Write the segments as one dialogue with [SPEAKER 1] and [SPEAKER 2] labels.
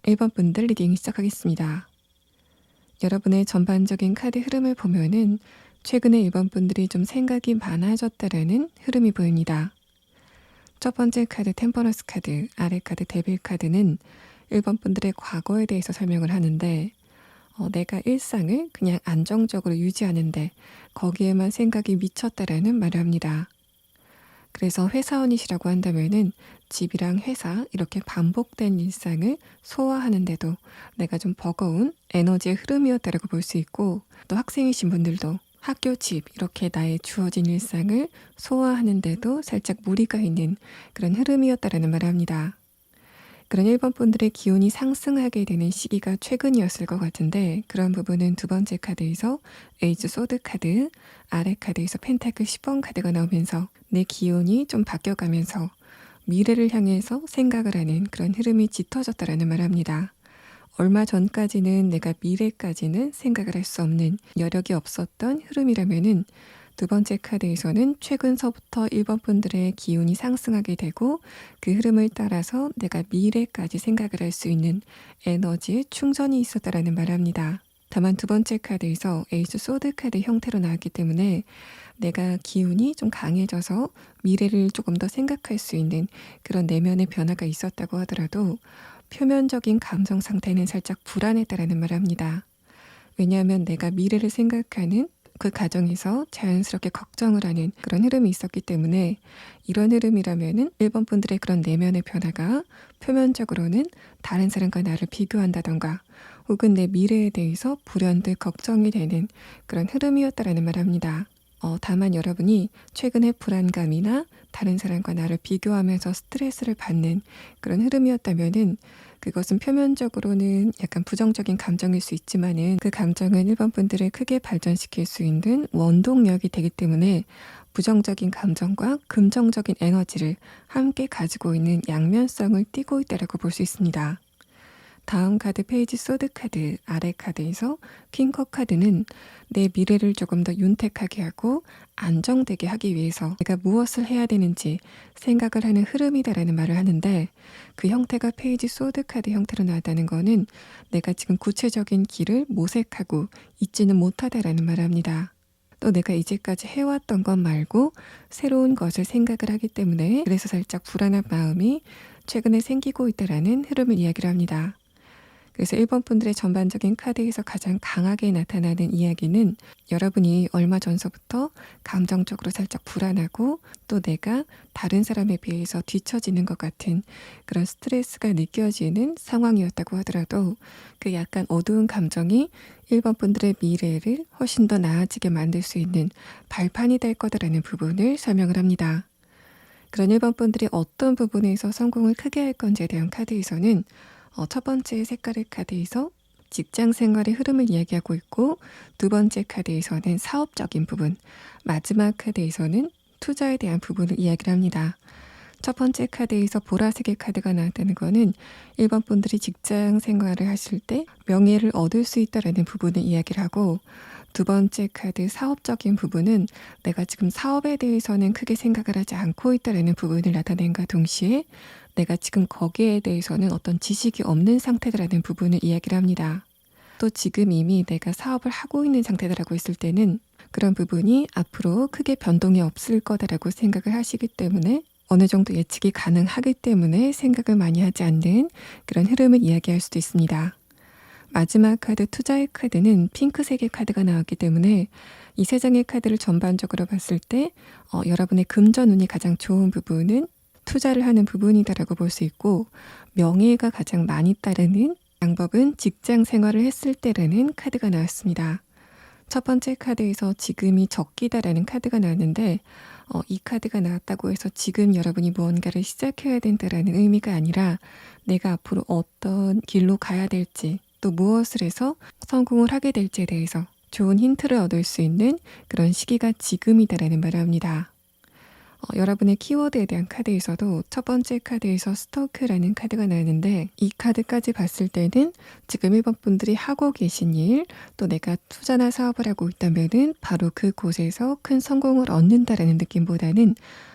[SPEAKER 1] 1번 분들 리딩 시작하겠습니다. 여러분의 전반적인 카드 흐름을 보면은 최근에 1번 분들이 좀 생각이 많아졌다라는 흐름이 보입니다. 첫 번째 카드 템퍼런스 카드, 아래 카드 데빌 카드는 1번 분들의 과거에 대해서 설명을 하는데 내가 일상을 그냥 안정적으로 유지하는데 거기에만 생각이 미쳤다라는 말을 합니다. 그래서 회사원이시라고 한다면은 집이랑 회사 이렇게 반복된 일상을 소화하는데도 내가 좀 버거운 에너지의 흐름이었다라고 볼 수 있고, 또 학생이신 분들도 학교, 집 이렇게 나의 주어진 일상을 소화하는데도 살짝 무리가 있는 그런 흐름이었다라는 말을 합니다. 그런 1번 분들의 기운이 상승하게 되는 시기가 최근이었을 것 같은데, 그런 부분은 두 번째 카드에서 에이즈 소드 카드, 아래 카드에서 펜타클 10번 카드가 나오면서 내 기운이 좀 바뀌어가면서 미래를 향해서 생각을 하는 그런 흐름이 짙어졌다라는 말을 합니다. 얼마 전까지는 내가 미래까지는 생각을 할 수 없는 여력이 없었던 흐름이라면은 두 번째 카드에서는 최근서부터 1번 분들의 기운이 상승하게 되고 그 흐름을 따라서 내가 미래까지 생각을 할 수 있는 에너지의 충전이 있었다라는 말을 합니다. 다만 두 번째 카드에서 에이스 소드 카드 형태로 나왔기 때문에 내가 기운이 좀 강해져서 미래를 조금 더 생각할 수 있는 그런 내면의 변화가 있었다고 하더라도 표면적인 감정 상태는 살짝 불안했다라는 말을 합니다. 왜냐하면 내가 미래를 생각하는 그 과정에서 자연스럽게 걱정을 하는 그런 흐름이 있었기 때문에, 이런 흐름이라면은 1번 분들의 그런 내면의 변화가 표면적으로는 다른 사람과 나를 비교한다던가 혹은 내 미래에 대해서 불현듯 걱정이 되는 그런 흐름이었다라는 말을 합니다. 다만 여러분이 최근에 불안감이나 다른 사람과 나를 비교하면서 스트레스를 받는 그런 흐름이었다면은 그것은 표면적으로는 약간 부정적인 감정일 수 있지만은 그 감정은 1번 분들을 크게 발전시킬 수 있는 원동력이 되기 때문에 부정적인 감정과 긍정적인 에너지를 함께 가지고 있는 양면성을 띠고 있다라고 볼 수 있습니다. 다음 카드 페이지 소드 카드, 아래 카드에서 킹컵 카드는 내 미래를 조금 더 윤택하게 하고 안정되게 하기 위해서 내가 무엇을 해야 되는지 생각을 하는 흐름이다라는 말을 하는데, 그 형태가 페이지 소드 카드 형태로 나왔다는 거는 내가 지금 구체적인 길을 모색하고 있지는 못하다라는 말을 합니다. 또 내가 이제까지 해왔던 것 말고 새로운 것을 생각을 하기 때문에 그래서 살짝 불안한 마음이 최근에 생기고 있다라는 흐름을 이야기를 합니다. 그래서 1번 분들의 전반적인 카드에서 가장 강하게 나타나는 이야기는 여러분이 얼마 전서부터 감정적으로 살짝 불안하고 또 내가 다른 사람에 비해서 뒤처지는 것 같은 그런 스트레스가 느껴지는 상황이었다고 하더라도 그 약간 어두운 감정이 1번 분들의 미래를 훨씬 더 나아지게 만들 수 있는 발판이 될 거다라는 부분을 설명을 합니다. 그런 1번 분들이 어떤 부분에서 성공을 크게 할 건지에 대한 카드에서는 첫 번째 색깔의 카드에서 직장 생활의 흐름을 이야기하고 있고, 두 번째 카드에서는 사업적인 부분, 마지막 카드에서는 투자에 대한 부분을 이야기를 합니다. 첫 번째 카드에서 보라색의 카드가 나왔다는 것은 1번 분들이 직장 생활을 하실 때 명예를 얻을 수 있다는 부분을 이야기를 하고, 두 번째 카드 사업적인 부분은 내가 지금 사업에 대해서는 크게 생각을 하지 않고 있다는 부분을 나타낸과 동시에 내가 지금 거기에 대해서는 어떤 지식이 없는 상태라는 부분을 이야기를 합니다. 또 지금 이미 내가 사업을 하고 있는 상태라고 했을 때는 그런 부분이 앞으로 크게 변동이 없을 거다라고 생각을 하시기 때문에 어느 정도 예측이 가능하기 때문에 생각을 많이 하지 않는 그런 흐름을 이야기할 수도 있습니다. 마지막 카드 투자의 카드는 핑크색의 카드가 나왔기 때문에 이 세 장의 카드를 전반적으로 봤을 때 여러분의 금전운이 가장 좋은 부분은 투자를 하는 부분이다라고 볼 수 있고, 명예가 가장 많이 따르는 방법은 직장 생활을 했을 때라는 카드가 나왔습니다. 첫 번째 카드에서 지금이 적기다라는 카드가 나왔는데 이 카드가 나왔다고 해서 지금 여러분이 무언가를 시작해야 된다라는 의미가 아니라 내가 앞으로 어떤 길로 가야 될지 또 무엇을 해서 성공을 하게 될지에 대해서 좋은 힌트를 얻을 수 있는 그런 시기가 지금이다라는 말을 합니다. 여러분의 키워드에 대한 카드에서도 첫 번째 카드에서 스토크라는 카드가 나왔는데, 이 카드까지 봤을 때는 지금 1번 분들이 하고 계신 일, 또 내가 투자나 사업을 하고 있다면은 바로 그곳에서 큰 성공을 얻는다라는 느낌보다는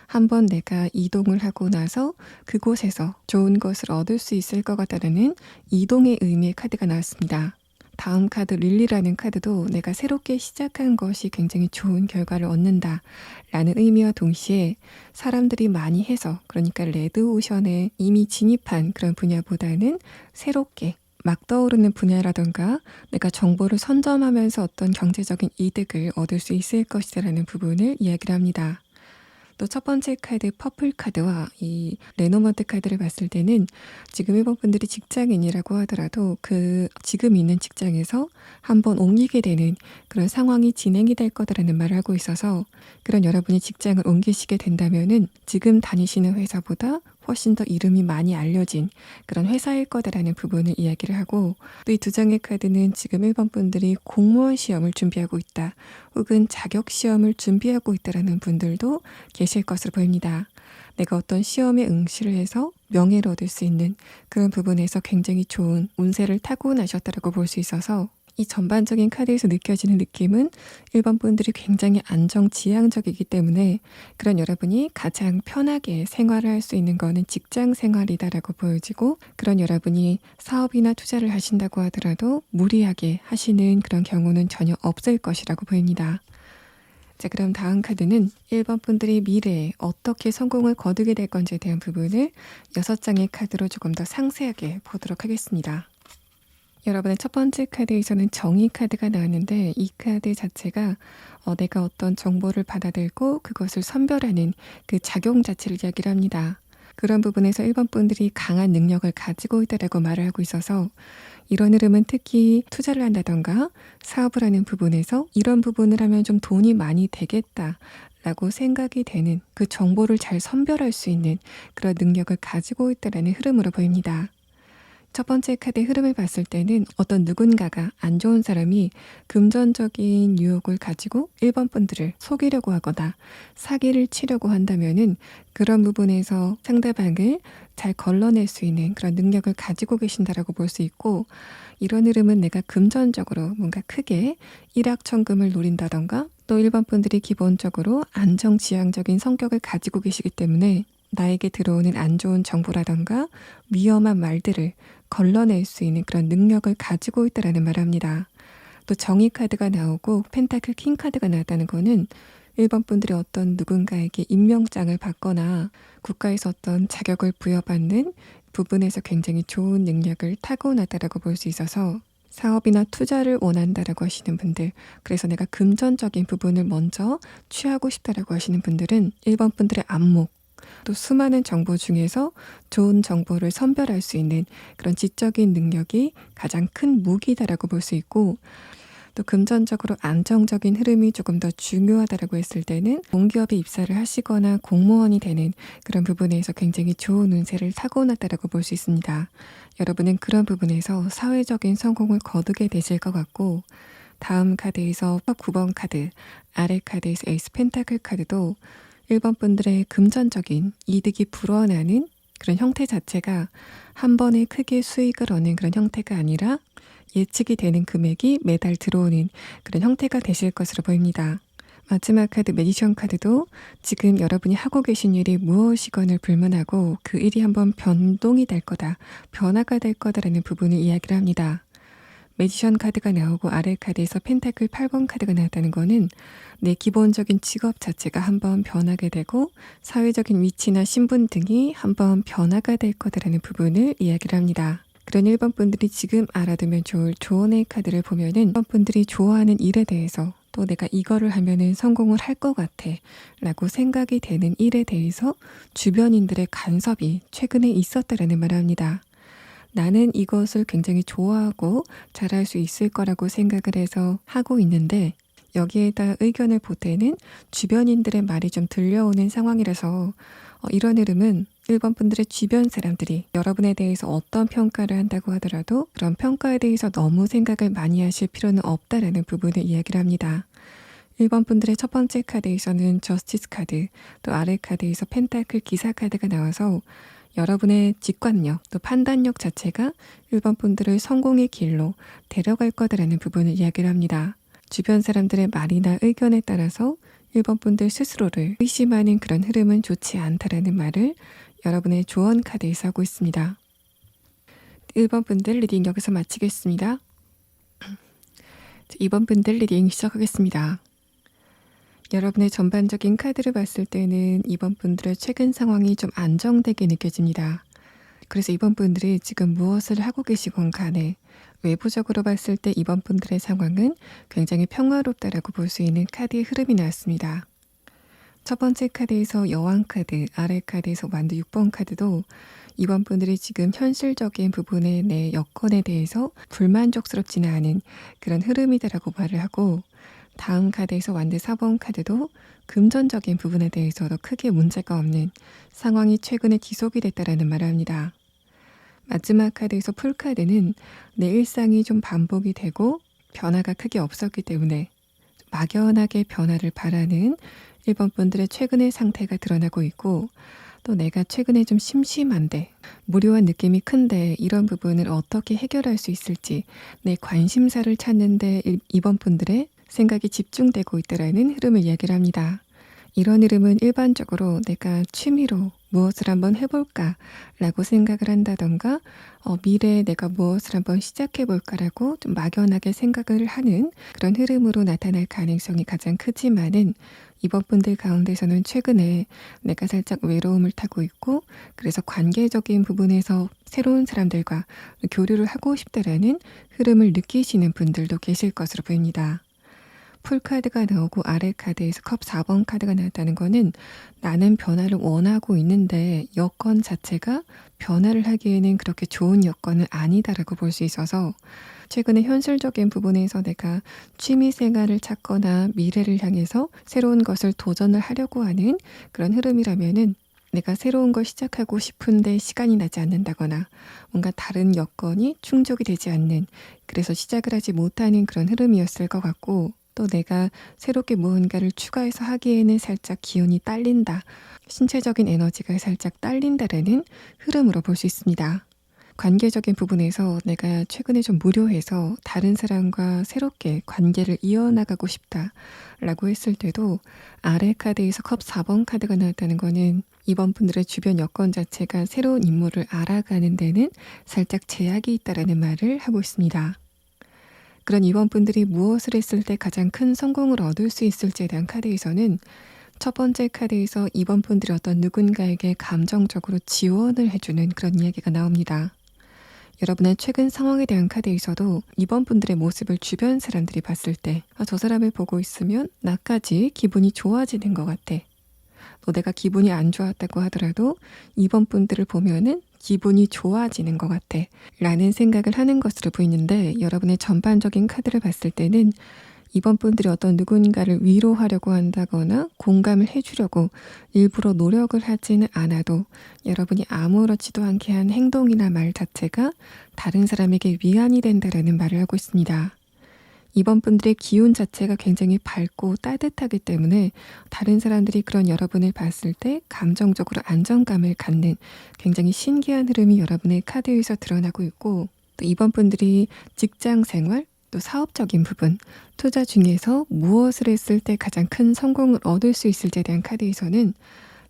[SPEAKER 1] 한번 내가 이동을 하고 나서 그곳에서 좋은 것을 얻을 수 있을 것 같다는 이동의 의미의 카드가 나왔습니다. 다음 카드 릴리라는 카드도 내가 새롭게 시작한 것이 굉장히 좋은 결과를 얻는다 라는 의미와 동시에 사람들이 많이 해서, 그러니까 레드오션에 이미 진입한 그런 분야보다는 새롭게 막 떠오르는 분야라던가 내가 정보를 선점하면서 어떤 경제적인 이득을 얻을 수 있을 것이라는 부분을 이야기를 합니다. 또 첫 번째 카드 퍼플 카드와 이 레노먼트 카드를 봤을 때는 지금 일본 분들이 직장인이라고 하더라도 그 지금 있는 직장에서 한번 옮기게 되는 그런 상황이 진행이 될 거다라는 말을 하고 있어서, 그런 여러분이 직장을 옮기시게 된다면은 지금 다니시는 회사보다 훨씬 더 이름이 많이 알려진 그런 회사일 거다라는 부분을 이야기를 하고, 또 이 두 장의 카드는 지금 일본 분들이 공무원 시험을 준비하고 있다 혹은 자격 시험을 준비하고 있다라는 분들도 계실 것으로 보입니다. 내가 어떤 시험에 응시를 해서 명예를 얻을 수 있는 그런 부분에서 굉장히 좋은 운세를 타고나셨다라고 볼 수 있어서, 이 전반적인 카드에서 느껴지는 느낌은 일본 분들이 굉장히 안정지향적이기 때문에 그런 여러분이 가장 편하게 생활을 할 수 있는 거는 직장 생활이다라고 보여지고, 그런 여러분이 사업이나 투자를 하신다고 하더라도 무리하게 하시는 그런 경우는 전혀 없을 것이라고 보입니다. 자, 그럼 다음 카드는 1번 분들이 미래에 어떻게 성공을 거두게 될 건지에 대한 부분을 6장의 카드로 조금 더 상세하게 보도록 하겠습니다. 여러분의 첫 번째 카드에서는 정의 카드가 나왔는데, 이 카드 자체가 내가 어떤 정보를 받아들고 그것을 선별하는 그 작용 자체를 이야기를 합니다. 그런 부분에서 1번 분들이 강한 능력을 가지고 있다라고 말을 하고 있어서, 이런 흐름은 특히 투자를 한다던가 사업을 하는 부분에서 이런 부분을 하면 좀 돈이 많이 되겠다라고 생각이 되는 그 정보를 잘 선별할 수 있는 그런 능력을 가지고 있다라는 흐름으로 보입니다. 첫 번째 카드의 흐름을 봤을 때는 어떤 누군가가, 안 좋은 사람이 금전적인 유혹을 가지고 1번 분들을 속이려고 하거나 사기를 치려고 한다면은 그런 부분에서 상대방을 잘 걸러낼 수 있는 그런 능력을 가지고 계신다라고 볼 수 있고, 이런 흐름은 내가 금전적으로 뭔가 크게 일확천금을 노린다던가, 또 1번 분들이 기본적으로 안정지향적인 성격을 가지고 계시기 때문에 나에게 들어오는 안 좋은 정보라던가 위험한 말들을 걸러낼 수 있는 그런 능력을 가지고 있다라는 말을 합니다. 또 정의 카드가 나오고 펜타클 킹 카드가 나왔다는 거는 1번 분들이 어떤 누군가에게 임명장을 받거나 국가에서 어떤 자격을 부여받는 부분에서 굉장히 좋은 능력을 타고났다라고 볼 수 있어서, 사업이나 투자를 원한다라고 하시는 분들, 그래서 내가 금전적인 부분을 먼저 취하고 싶다라고 하시는 분들은 1번 분들의 안목, 또 수많은 정보 중에서 좋은 정보를 선별할 수 있는 그런 지적인 능력이 가장 큰 무기다라고 볼 수 있고, 또 금전적으로 안정적인 흐름이 조금 더 중요하다라고 했을 때는 공기업에 입사를 하시거나 공무원이 되는 그런 부분에서 굉장히 좋은 운세를 타고났다라고 볼 수 있습니다. 여러분은 그런 부분에서 사회적인 성공을 거두게 되실 것 같고, 다음 카드에서 9번 카드, 아래 카드에서 에이스 펜타클 카드도 1번 분들의 금전적인 이득이 불어나는 그런 형태 자체가 한 번에 크게 수익을 얻는 그런 형태가 아니라 예측이 되는 금액이 매달 들어오는 그런 형태가 되실 것으로 보입니다. 마지막 카드 매지션 카드도 지금 여러분이 하고 계신 일이 무엇이건을 불문하고 그 일이 한번 변동이 될 거다, 변화가 될 거다라는 부분을 이야기를 합니다. 매지션 카드가 나오고 아래 카드에서 펜타클 8번 카드가 나왔다는 거는 내 기본적인 직업 자체가 한번 변하게 되고 사회적인 위치나 신분 등이 한번 변화가 될 거다라는 부분을 이야기를 합니다. 그런 1번 분들이 지금 알아두면 좋을 조언의 카드를 보면은 1번 분들이 좋아하는 일에 대해서, 또 내가 이거를 하면은 성공을 할 것 같아 라고 생각이 되는 일에 대해서 주변인들의 간섭이 최근에 있었다라는 말을 합니다. 나는 이것을 굉장히 좋아하고 잘할 수 있을 거라고 생각을 해서 하고 있는데, 여기에다 의견을 보태는 주변인들의 말이 좀 들려오는 상황이라서 이런 흐름은 1번 분들의 주변 사람들이 여러분에 대해서 어떤 평가를 한다고 하더라도 그런 평가에 대해서 너무 생각을 많이 하실 필요는 없다라는 부분을 이야기를 합니다. 1번 분들의 첫 번째 카드에서는 저스티스 카드, 또 아래 카드에서 펜타클 기사 카드가 나와서 여러분의 직관력, 또 판단력 자체가 1번 분들을 성공의 길로 데려갈 거다라는 부분을 이야기를 합니다. 주변 사람들의 말이나 의견에 따라서 1번 분들 스스로를 의심하는 그런 흐름은 좋지 않다라는 말을 여러분의 조언 카드에서 하고 있습니다. 1번 분들 리딩 여기서 마치겠습니다. 2번 분들 리딩 시작하겠습니다. 여러분의 전반적인 카드를 봤을 때는 2번 분들의 최근 상황이 좀 안정되게 느껴집니다. 그래서 2번 분들이 지금 무엇을 하고 계시건 간에 외부적으로 봤을 때 2번 분들의 상황은 굉장히 평화롭다라고 볼 수 있는 카드의 흐름이 나왔습니다. 첫 번째 카드에서 여왕 카드, 아래 카드에서 완두 6번 카드도 2번 분들이 지금 현실적인 부분의 내 여건에 대해서 불만족스럽지는 않은 그런 흐름이다라고 말을 하고, 다음 카드에서 완두 4번 카드도 금전적인 부분에 대해서도 크게 문제가 없는 상황이 최근에 지속이 됐다라는 말을 합니다. 마지막 카드에서 풀 카드는 내 일상이 좀 반복이 되고 변화가 크게 없었기 때문에 막연하게 변화를 바라는 1번 분들의 최근의 상태가 드러나고 있고, 또 내가 최근에 좀 심심한데 무료한 느낌이 큰데 이런 부분을 어떻게 해결할 수 있을지 내 관심사를 찾는데 2번 분들의 생각이 집중되고 있다라는 흐름을 이야기를 합니다. 이런 흐름은 일반적으로 내가 취미로 무엇을 한번 해볼까 라고 생각을 한다던가 미래에 내가 무엇을 한번 시작해볼까라고 좀 막연하게 생각을 하는 그런 흐름으로 나타날 가능성이 가장 크지만은, 이번 분들 가운데서는 최근에 내가 살짝 외로움을 타고 있고 그래서 관계적인 부분에서 새로운 사람들과 교류를 하고 싶다라는 흐름을 느끼시는 분들도 계실 것으로 보입니다. 풀카드가 나오고 아래 카드에서 컵 4번 카드가 나왔다는 거는 나는 변화를 원하고 있는데 여건 자체가 변화를 하기에는 그렇게 좋은 여건은 아니다라고 볼 수 있어서, 최근에 현실적인 부분에서 내가 취미 생활을 찾거나 미래를 향해서 새로운 것을 도전을 하려고 하는 그런 흐름이라면은 내가 새로운 걸 시작하고 싶은데 시간이 나지 않는다거나 뭔가 다른 여건이 충족이 되지 않는, 그래서 시작을 하지 못하는 그런 흐름이었을 것 같고, 또 내가 새롭게 무언가를 추가해서 하기에는 살짝 기운이 딸린다, 신체적인 에너지가 살짝 딸린다라는 흐름으로 볼 수 있습니다. 관계적인 부분에서 내가 최근에 좀 무료해서 다른 사람과 새롭게 관계를 이어나가고 싶다라고 했을 때도 아래 카드에서 컵 4번 카드가 나왔다는 거는 이번 분들의 주변 여건 자체가 새로운 인물을 알아가는 데는 살짝 제약이 있다라는 말을 하고 있습니다. 그런 이번 분들이 무엇을 했을 때 가장 큰 성공을 얻을 수 있을지에 대한 카드에서는 첫 번째 카드에서 이번 분들이 어떤 누군가에게 감정적으로 지원을 해주는 그런 이야기가 나옵니다. 여러분의 최근 상황에 대한 카드에서도 이번 분들의 모습을 주변 사람들이 봤을 때 저 사람을 보고 있으면 나까지 기분이 좋아지는 것 같아. 또 내가 기분이 안 좋았다고 하더라도 이번 분들을 보면은 기분이 좋아지는 것 같아 라는 생각을 하는 것으로 보이는데, 여러분의 전반적인 카드를 봤을 때는 이번 분들이 어떤 누군가를 위로하려고 한다거나 공감을 해주려고 일부러 노력을 하지는 않아도 여러분이 아무렇지도 않게 한 행동이나 말 자체가 다른 사람에게 위안이 된다라는 말을 하고 있습니다. 이번 분들의 기운 자체가 굉장히 밝고 따뜻하기 때문에 다른 사람들이 그런 여러분을 봤을 때 감정적으로 안정감을 갖는 굉장히 신기한 흐름이 여러분의 카드에서 드러나고 있고, 또 이번 분들이 직장 생활, 또 사업적인 부분, 투자 중에서 무엇을 했을 때 가장 큰 성공을 얻을 수 있을지에 대한 카드에서는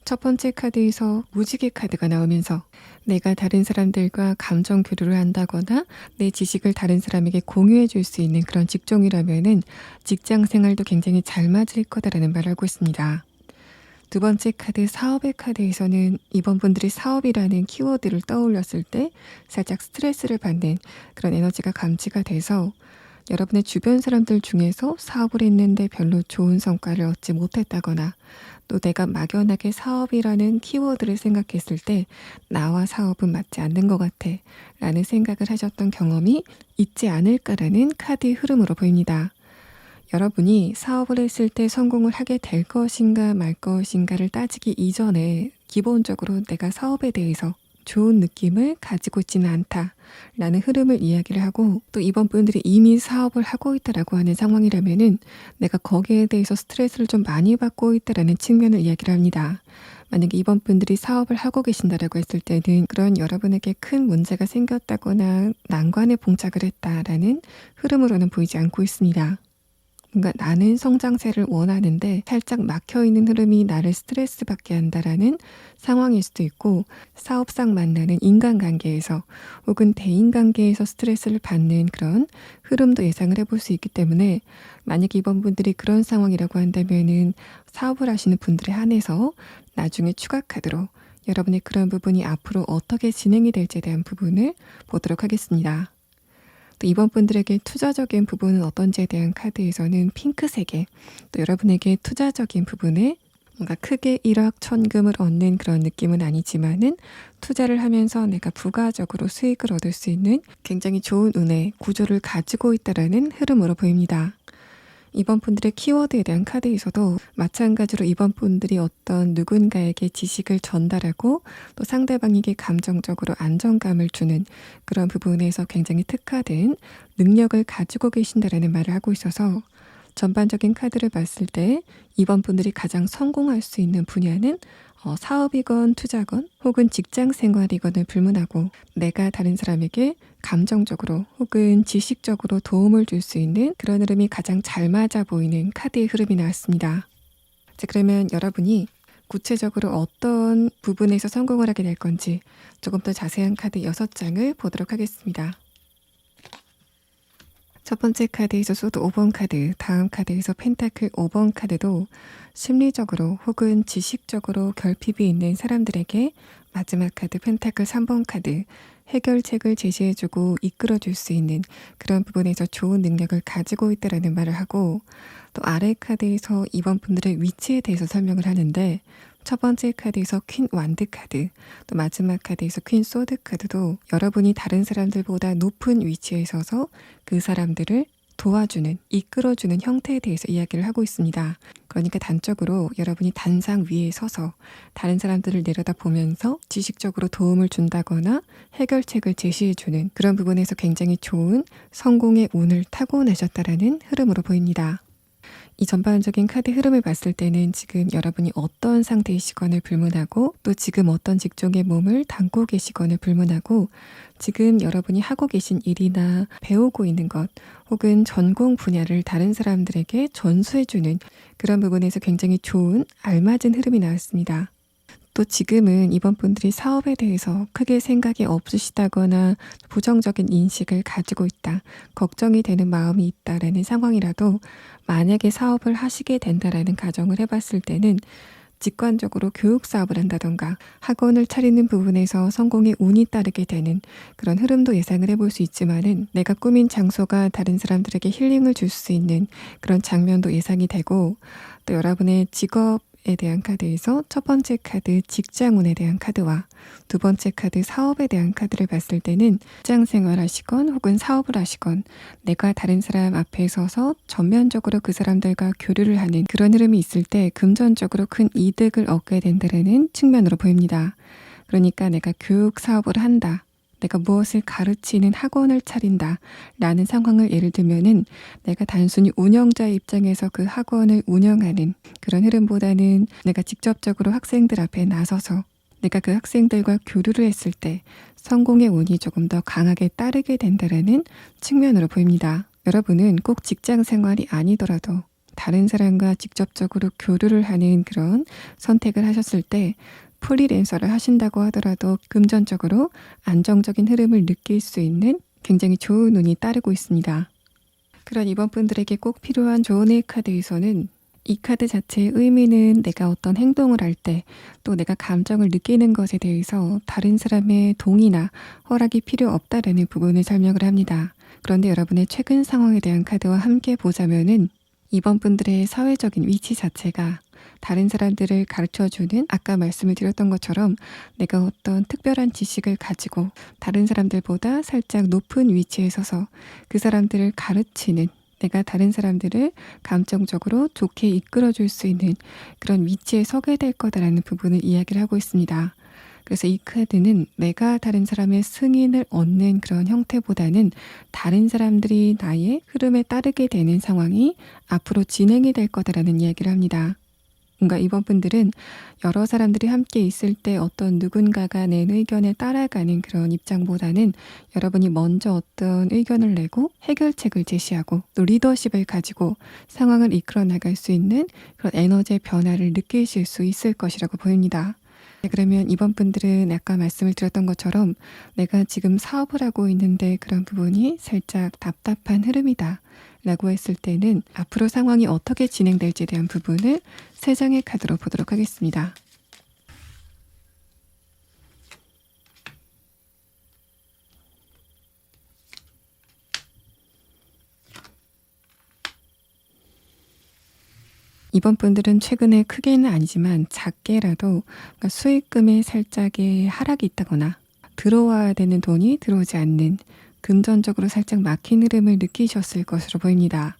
[SPEAKER 1] 첫 번째 카드에서 무지개 카드가 나오면서 내가 다른 사람들과 감정 교류를 한다거나 내 지식을 다른 사람에게 공유해 줄 수 있는 그런 직종이라면은 직장 생활도 굉장히 잘 맞을 거다라는 말을 하고 있습니다. 두 번째 카드 사업의 카드에서는 이번 분들이 사업이라는 키워드를 떠올렸을 때 살짝 스트레스를 받는 그런 에너지가 감지가 돼서 여러분의 주변 사람들 중에서 사업을 했는데 별로 좋은 성과를 얻지 못했다거나, 또 내가 막연하게 사업이라는 키워드를 생각했을 때 나와 사업은 맞지 않는 것 같아 라는 생각을 하셨던 경험이 있지 않을까라는 카드의 흐름으로 보입니다. 여러분이 사업을 했을 때 성공을 하게 될 것인가 말 것인가를 따지기 이전에 기본적으로 내가 사업에 대해서 좋은 느낌을 가지고 있지는 않다라는 흐름을 이야기를 하고, 또 이번 분들이 이미 사업을 하고 있다라고 하는 상황이라면은 내가 거기에 대해서 스트레스를 좀 많이 받고 있다라는 측면을 이야기를 합니다. 만약에 이번 분들이 사업을 하고 계신다라고 했을 때는 그런 여러분에게 큰 문제가 생겼다거나 난관에 봉착을 했다라는 흐름으로는 보이지 않고 있습니다. 뭔가 나는 성장세를 원하는데 살짝 막혀있는 흐름이 나를 스트레스 받게 한다라는 상황일 수도 있고, 사업상 만나는 인간관계에서 혹은 대인관계에서 스트레스를 받는 그런 흐름도 예상을 해볼 수 있기 때문에, 만약 이번 분들이 그런 상황이라고 한다면은 사업을 하시는 분들에 한해서 나중에 추가 카드로 여러분의 그런 부분이 앞으로 어떻게 진행이 될지에 대한 부분을 보도록 하겠습니다. 또 이번 분들에게 투자적인 부분은 어떤지에 대한 카드에서는 핑크색의, 또 여러분에게 투자적인 부분에 뭔가 크게 일확천금을 얻는 그런 느낌은 아니지만은 투자를 하면서 내가 부가적으로 수익을 얻을 수 있는 굉장히 좋은 운의 구조를 가지고 있다라는 흐름으로 보입니다. 이번 분들의 키워드에 대한 카드에서도 마찬가지로 이번 분들이 어떤 누군가에게 지식을 전달하고 또 상대방에게 감정적으로 안정감을 주는 그런 부분에서 굉장히 특화된 능력을 가지고 계신다라는 말을 하고 있어서, 전반적인 카드를 봤을 때 이번 분들이 가장 성공할 수 있는 분야는 사업이건 투자건 혹은 직장 생활이건을 불문하고, 내가 다른 사람에게 감정적으로 혹은 지식적으로 도움을 줄 수 있는 그런 흐름이 가장 잘 맞아 보이는 카드의 흐름이 나왔습니다. 자, 그러면 여러분이 구체적으로 어떤 부분에서 성공을 하게 될 건지 조금 더 자세한 카드 6장을 보도록 하겠습니다. 첫 번째 카드에서 소드 5번 카드, 다음 카드에서 펜타클 5번 카드도 심리적으로 혹은 지식적으로 결핍이 있는 사람들에게 마지막 카드 펜타클 3번 카드, 해결책을 제시해주고 이끌어줄 수 있는 그런 부분에서 좋은 능력을 가지고 있다라는 말을 하고, 또 아래 카드에서 이번 분들의 위치에 대해서 설명을 하는데, 첫 번째 카드에서 퀸 완드 카드, 또 마지막 카드에서 퀸 소드 카드도 여러분이 다른 사람들보다 높은 위치에 서서 그 사람들을 도와주는, 이끌어주는 형태에 대해서 이야기를 하고 있습니다. 그러니까 단적으로 여러분이 단상 위에 서서 다른 사람들을 내려다보면서 지식적으로 도움을 준다거나 해결책을 제시해주는 그런 부분에서 굉장히 좋은 성공의 운을 타고내셨다라는 흐름으로 보입니다. 이 전반적인 카드 흐름을 봤을 때는 지금 여러분이 어떤 상태이시건을 불문하고, 또 지금 어떤 직종의 몸을 담고 계시건을 불문하고, 지금 여러분이 하고 계신 일이나 배우고 있는 것 혹은 전공 분야를 다른 사람들에게 전수해주는 그런 부분에서 굉장히 좋은 알맞은 흐름이 나왔습니다. 또 지금은 이번 분들이 사업에 대해서 크게 생각이 없으시다거나 부정적인 인식을 가지고 있다, 걱정이 되는 마음이 있다라는 상황이라도, 만약에 사업을 하시게 된다라는 가정을 해봤을 때는 직관적으로 교육 사업을 한다던가 학원을 차리는 부분에서 성공의 운이 따르게 되는 그런 흐름도 예상을 해볼 수 있지만은, 내가 꾸민 장소가 다른 사람들에게 힐링을 줄 수 있는 그런 장면도 예상이 되고, 또 여러분의 직업에 대한 카드에서 첫 번째 카드 직장운에 대한 카드와 두 번째 카드 사업에 대한 카드를 봤을 때는, 직장 생활 하시건 혹은 사업을 하시건 내가 다른 사람 앞에 서서 전면적으로 그 사람들과 교류를 하는 그런 흐름이 있을 때 금전적으로 큰 이득을 얻게 된다는 측면으로 보입니다. 그러니까 내가 교육 사업을 한다, 내가 무엇을 가르치는 학원을 차린다 라는 상황을 예를 들면은, 내가 단순히 운영자의 입장에서 그 학원을 운영하는 그런 흐름보다는 내가 직접적으로 학생들 앞에 나서서 내가 그 학생들과 교류를 했을 때 성공의 운이 조금 더 강하게 따르게 된다는 측면으로 보입니다. 여러분은 꼭 직장 생활이 아니더라도 다른 사람과 직접적으로 교류를 하는 그런 선택을 하셨을 때, 프리랜서를 하신다고 하더라도 금전적으로 안정적인 흐름을 느낄 수 있는 굉장히 좋은 운이 따르고 있습니다. 그런 이번 분들에게 꼭 필요한 조언의 카드에서는, 이 카드 자체의 의미는 내가 어떤 행동을 할 때 또 내가 감정을 느끼는 것에 대해서 다른 사람의 동의나 허락이 필요 없다라는 부분을 설명을 합니다. 그런데 여러분의 최근 상황에 대한 카드와 함께 보자면은, 이번 분들의 사회적인 위치 자체가 다른 사람들을 가르쳐주는, 아까 말씀을 드렸던 것처럼 내가 어떤 특별한 지식을 가지고 다른 사람들보다 살짝 높은 위치에 서서 그 사람들을 가르치는, 내가 다른 사람들을 감정적으로 좋게 이끌어줄 수 있는 그런 위치에 서게 될 거다라는 부분을 이야기를 하고 있습니다. 그래서 이 카드는 내가 다른 사람의 승인을 얻는 그런 형태보다는 다른 사람들이 나의 흐름에 따르게 되는 상황이 앞으로 진행이 될 거다라는 이야기를 합니다. 뭔가 이번 분들은 여러 사람들이 함께 있을 때 어떤 누군가가 낸 의견에 따라가는 그런 입장보다는 여러분이 먼저 어떤 의견을 내고 해결책을 제시하고 또 리더십을 가지고 상황을 이끌어 나갈 수 있는 그런 에너지의 변화를 느끼실 수 있을 것이라고 보입니다. 네, 그러면 이번 분들은 아까 말씀을 드렸던 것처럼 내가 지금 사업을 하고 있는데 그런 부분이 살짝 답답한 흐름이다 라고 했을 때는 앞으로 상황이 어떻게 진행될지에 대한 부분을 3장의 카드로 보도록 하겠습니다. 이번 분들은 최근에 크게는 아니지만 작게라도 수익금에 살짝의 하락이 있다거나 들어와야 되는 돈이 들어오지 않는 금전적으로 살짝 막힌 흐름을 느끼셨을 것으로 보입니다.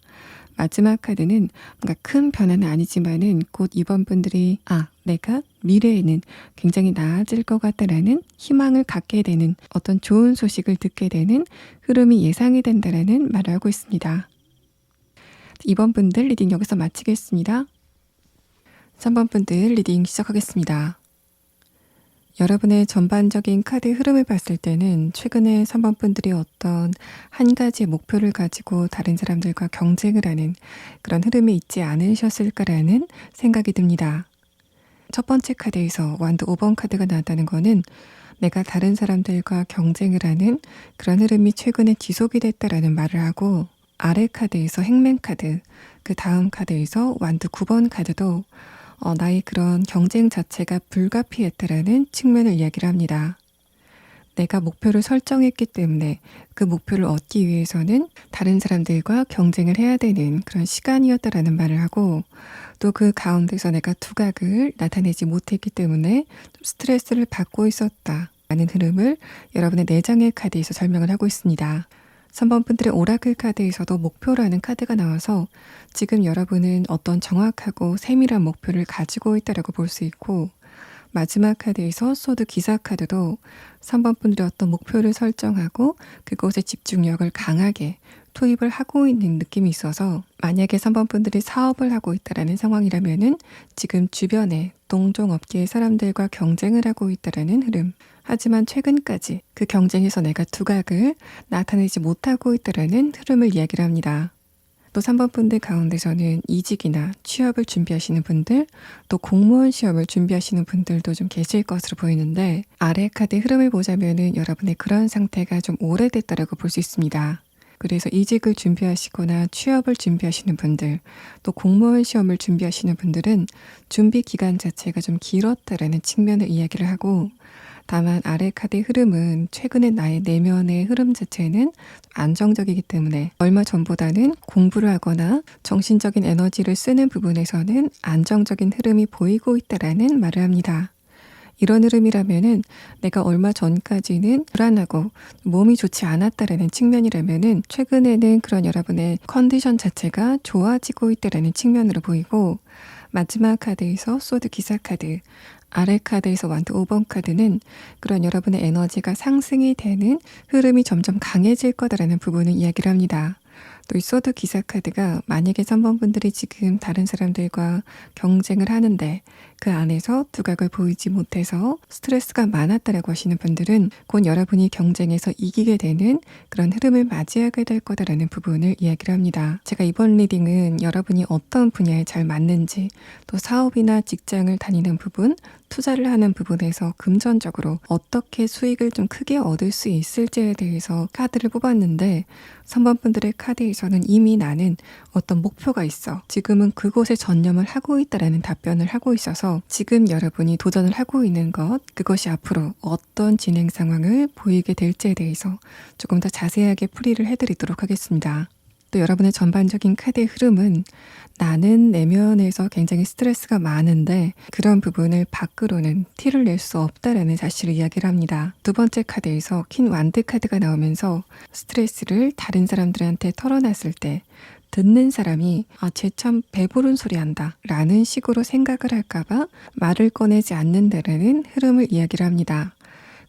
[SPEAKER 1] 마지막 카드는 뭔가 큰 변화는 아니지만은 곧 이번 분들이 내가 미래에는 굉장히 나아질 것 같다라는 희망을 갖게 되는 어떤 좋은 소식을 듣게 되는 흐름이 예상이 된다라는 말을 하고 있습니다. 이번 분들 리딩 여기서 마치겠습니다. 3번 분들 리딩 시작하겠습니다. 여러분의 전반적인 카드 흐름을 봤을 때는 최근에 3번 분들이 어떤 한 가지의 목표를 가지고 다른 사람들과 경쟁을 하는 그런 흐름이 있지 않으셨을까라는 생각이 듭니다. 첫 번째 카드에서 완드 5번 카드가 나왔다는 것은 내가 다른 사람들과 경쟁을 하는 그런 흐름이 최근에 지속이 됐다라는 말을 하고, 아래 카드에서 행맨 카드, 그 다음 카드에서 완드 9번 카드도 나의 그런 경쟁 자체가 불가피했다라는 측면을 이야기를 합니다. 내가 목표를 설정했기 때문에 그 목표를 얻기 위해서는 다른 사람들과 경쟁을 해야 되는 그런 시간이었다라는 말을 하고, 또 그 가운데서 내가 두각을 나타내지 못했기 때문에 좀 스트레스를 받고 있었다라는 흐름을 여러분의 4장의 카드에서 설명을 하고 있습니다. 3번 분들의 오라클 카드에서도 목표라는 카드가 나와서 지금 여러분은 어떤 정확하고 세밀한 목표를 가지고 있다라고 볼 수 있고, 마지막 카드에서 소드 기사 카드도 3번 분들이 어떤 목표를 설정하고 그곳에 집중력을 강하게 투입을 하고 있는 느낌이 있어서, 만약에 3번 분들이 사업을 하고 있다라는 상황이라면은 지금 주변에 동종업계의 사람들과 경쟁을 하고 있다라는 흐름, 하지만 최근까지 그 경쟁에서 내가 두각을 나타내지 못하고 있다라는 흐름을 이야기를 합니다. 또 3번 분들 가운데서는 이직이나 취업을 준비하시는 분들, 또 공무원 시험을 준비하시는 분들도 좀 계실 것으로 보이는데, 아래 카드 흐름을 보자면은 여러분의 그런 상태가 좀 오래됐다라고 볼 수 있습니다. 그래서 이직을 준비하시거나 취업을 준비하시는 분들, 또 공무원 시험을 준비하시는 분들은 준비 기간 자체가 좀 길었다라는 측면을 이야기를 하고, 다만 아래 카드의 흐름은 최근에 나의 내면의 흐름 자체는 안정적이기 때문에 얼마 전보다는 공부를 하거나 정신적인 에너지를 쓰는 부분에서는 안정적인 흐름이 보이고 있다라는 말을 합니다. 이런 흐름이라면은 내가 얼마 전까지는 불안하고 몸이 좋지 않았다라는 측면이라면은 최근에는 그런 여러분의 컨디션 자체가 좋아지고 있다라는 측면으로 보이고, 마지막 카드에서 소드 기사 카드, 아래 카드에서 완드 5번 카드는 그런 여러분의 에너지가 상승이 되는 흐름이 점점 강해질 거다라는 부분을 이야기를 합니다. 또 이 소드 기사 카드가 만약에 3번 분들이 지금 다른 사람들과 경쟁을 하는데 그 안에서 두각을 보이지 못해서 스트레스가 많았다라고 하시는 분들은 곧 여러분이 경쟁에서 이기게 되는 그런 흐름을 맞이하게 될 거다라는 부분을 이야기를 합니다. 제가 이번 리딩은 여러분이 어떤 분야에 잘 맞는지, 또 사업이나 직장을 다니는 부분, 투자를 하는 부분에서 금전적으로 어떻게 수익을 좀 크게 얻을 수 있을지에 대해서 카드를 뽑았는데, 3번 분들의 카드에서는 이미 나는 어떤 목표가 있어, 지금은 그곳에 전념을 하고 있다라는 답변을 하고 있어서 지금 여러분이 도전을 하고 있는 것, 그것이 앞으로 어떤 진행 상황을 보이게 될지에 대해서 조금 더 자세하게 풀이를 해드리도록 하겠습니다. 또 여러분의 전반적인 카드의 흐름은 나는 내면에서 굉장히 스트레스가 많은데 그런 부분을 밖으로는 티를 낼 수 없다라는 사실을 이야기를 합니다. 두 번째 카드에서 퀸 완드 카드가 나오면서 스트레스를 다른 사람들한테 털어놨을 때 듣는 사람이 쟤 참 배부른 소리 한다 라는 식으로 생각을 할까봐 말을 꺼내지 않는다라는 흐름을 이야기를 합니다.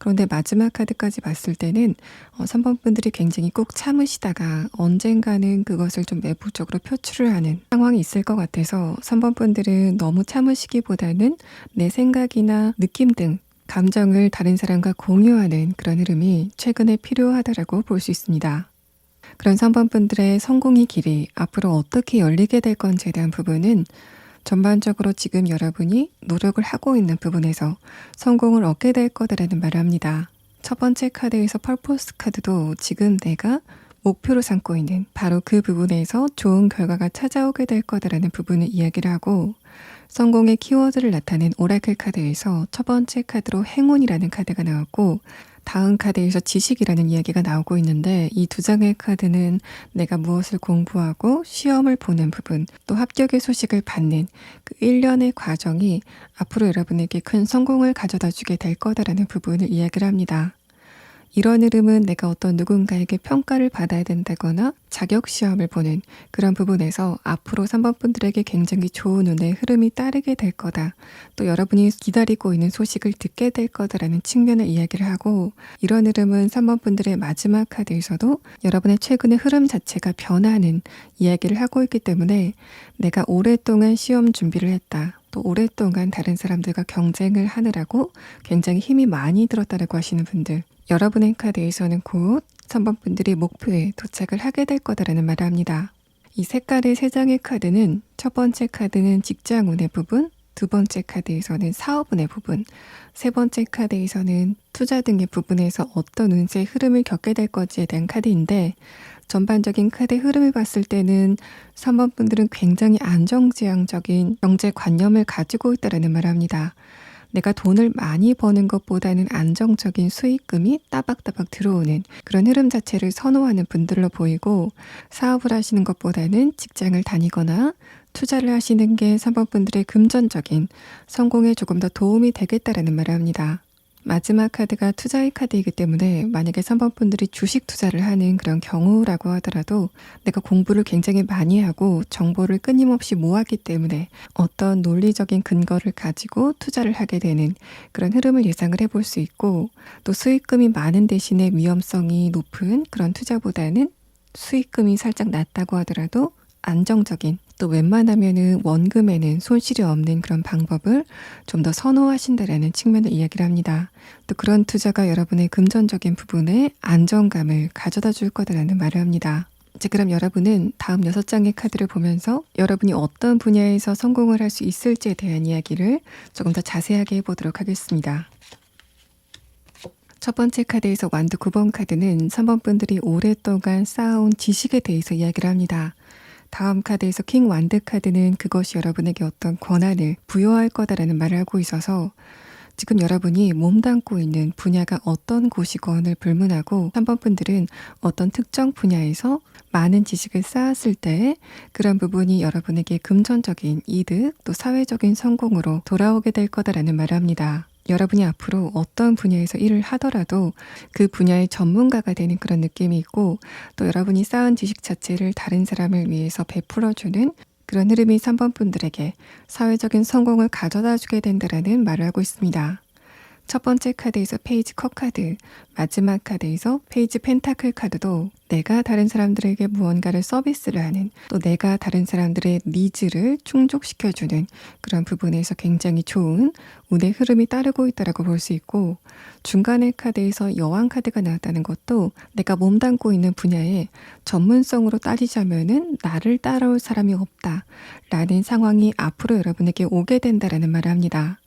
[SPEAKER 1] 그런데 마지막 카드까지 봤을 때는 3번 분들이 굉장히 꼭 참으시다가 언젠가는 그것을 좀 외부적으로 표출을 하는 상황이 있을 것 같아서 3번 분들은 너무 참으시기보다는 내 생각이나 느낌 등 감정을 다른 사람과 공유하는 그런 흐름이 최근에 필요하다라고 볼 수 있습니다. 그런 3번 분들의 성공의 길이 앞으로 어떻게 열리게 될 건지에 대한 부분은 전반적으로 지금 여러분이 노력을 하고 있는 부분에서 성공을 얻게 될 거다라는 말을 합니다. 첫 번째 카드에서 펄포스 카드도 지금 내가 목표로 삼고 있는 바로 그 부분에서 좋은 결과가 찾아오게 될 거다라는 부분을 이야기를 하고, 성공의 키워드를 나타낸 오라클 카드에서 첫 번째 카드로 행운이라는 카드가 나왔고, 다음 카드에서 지식이라는 이야기가 나오고 있는데, 이 두 장의 카드는 내가 무엇을 공부하고 시험을 보는 부분, 또 합격의 소식을 받는 그 일련의 과정이 앞으로 여러분에게 큰 성공을 가져다 주게 될 거다라는 부분을 이야기를 합니다. 이런 흐름은 내가 어떤 누군가에게 평가를 받아야 된다거나 자격시험을 보는 그런 부분에서 앞으로 3번 분들에게 굉장히 좋은 운의 흐름이 따르게 될 거다. 또 여러분이 기다리고 있는 소식을 듣게 될 거다라는 측면을 이야기를 하고, 이런 흐름은 3번 분들의 마지막 카드에서도 여러분의 최근의 흐름 자체가 변하는 이야기를 하고 있기 때문에 내가 오랫동안 시험 준비를 했다. 또 오랫동안 다른 사람들과 경쟁을 하느라고 굉장히 힘이 많이 들었다라고 하시는 분들, 여러분의 카드에서는 곧 3번 분들이 목표에 도착을 하게 될 거다라는 말을 합니다. 이 색깔의 세 장의 카드는 첫 번째 카드는 직장운의 부분, 두 번째 카드에서는 사업운의 부분, 세 번째 카드에서는 투자 등의 부분에서 어떤 운세의 흐름을 겪게 될 건지에 대한 카드인데, 전반적인 카드 흐름을 봤을 때는 3번 분들은 굉장히 안정지향적인 경제관념을 가지고 있다는 말을 합니다. 내가 돈을 많이 버는 것보다는 안정적인 수익금이 따박따박 들어오는 그런 흐름 자체를 선호하는 분들로 보이고, 사업을 하시는 것보다는 직장을 다니거나 투자를 하시는 게 3번 분들의 금전적인 성공에 조금 더 도움이 되겠다라는 말을 합니다. 마지막 카드가 투자의 카드이기 때문에 만약에 3번 분들이 주식 투자를 하는 그런 경우라고 하더라도 내가 공부를 굉장히 많이 하고 정보를 끊임없이 모았기 때문에 어떤 논리적인 근거를 가지고 투자를 하게 되는 그런 흐름을 예상을 해볼 수 있고, 또 수익금이 많은 대신에 위험성이 높은 그런 투자보다는 수익금이 살짝 낮다고 하더라도 안정적인, 또 웬만하면은 원금에는 손실이 없는 그런 방법을 좀 더 선호하신다라는 측면을 이야기를 합니다. 또 그런 투자가 여러분의 금전적인 부분에 안정감을 가져다 줄 거다라는 말을 합니다. 이제 그럼 여러분은 다음 6장의 카드를 보면서 여러분이 어떤 분야에서 성공을 할 수 있을지에 대한 이야기를 조금 더 자세하게 해보도록 하겠습니다. 첫 번째 카드에서 완두 9번 카드는 3번 분들이 오랫동안 쌓아온 지식에 대해서 이야기를 합니다. 다음 카드에서 킹 완드 카드는 그것이 여러분에게 어떤 권한을 부여할 거다라는 말을 하고 있어서 지금 여러분이 몸담고 있는 분야가 어떤 곳이건을 불문하고 3번 분들은 어떤 특정 분야에서 많은 지식을 쌓았을 때 그런 부분이 여러분에게 금전적인 이득 또 사회적인 성공으로 돌아오게 될 거다라는 말을 합니다. 여러분이 앞으로 어떤 분야에서 일을 하더라도 그 분야의 전문가가 되는 그런 느낌이 있고, 또 여러분이 쌓은 지식 자체를 다른 사람을 위해서 베풀어주는 그런 흐름이 3번 분들에게 사회적인 성공을 가져다 주게 된다라는 말을 하고 있습니다. 첫 번째 카드에서 페이지 컵 카드, 마지막 카드에서 페이지 펜타클 카드도 내가 다른 사람들에게 무언가를 서비스를 하는, 또 내가 다른 사람들의 니즈를 충족시켜주는 그런 부분에서 굉장히 좋은 운의 흐름이 따르고 있다고 볼 수 있고, 중간의 카드에서 여왕 카드가 나왔다는 것도 내가 몸담고 있는 분야에 전문성으로 따지자면은 나를 따라올 사람이 없다 라는 상황이 앞으로 여러분에게 오게 된다라는 말을 합니다.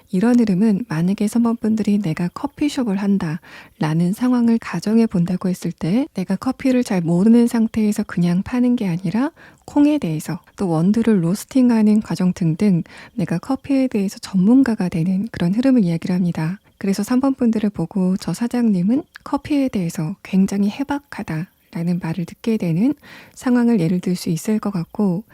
[SPEAKER 1] 이런 흐름은 만약에 3번 분들이 내가 커피숍을 한다 라는 상황을 가정해 본다고 했을 때 내가 커피를 잘 모르는 상태에서 그냥 파는 게 아니라 콩에 대해서 또 원두를 로스팅하는 과정 등등 내가 커피에 대해서 전문가가 되는 그런 흐름을 이야기를 합니다. 그래서 3번 분들을 보고 저 사장님은 커피에 대해서 굉장히 해박하다 라는 말을 듣게 되는 상황을 예를 들 수 있을 것 같고,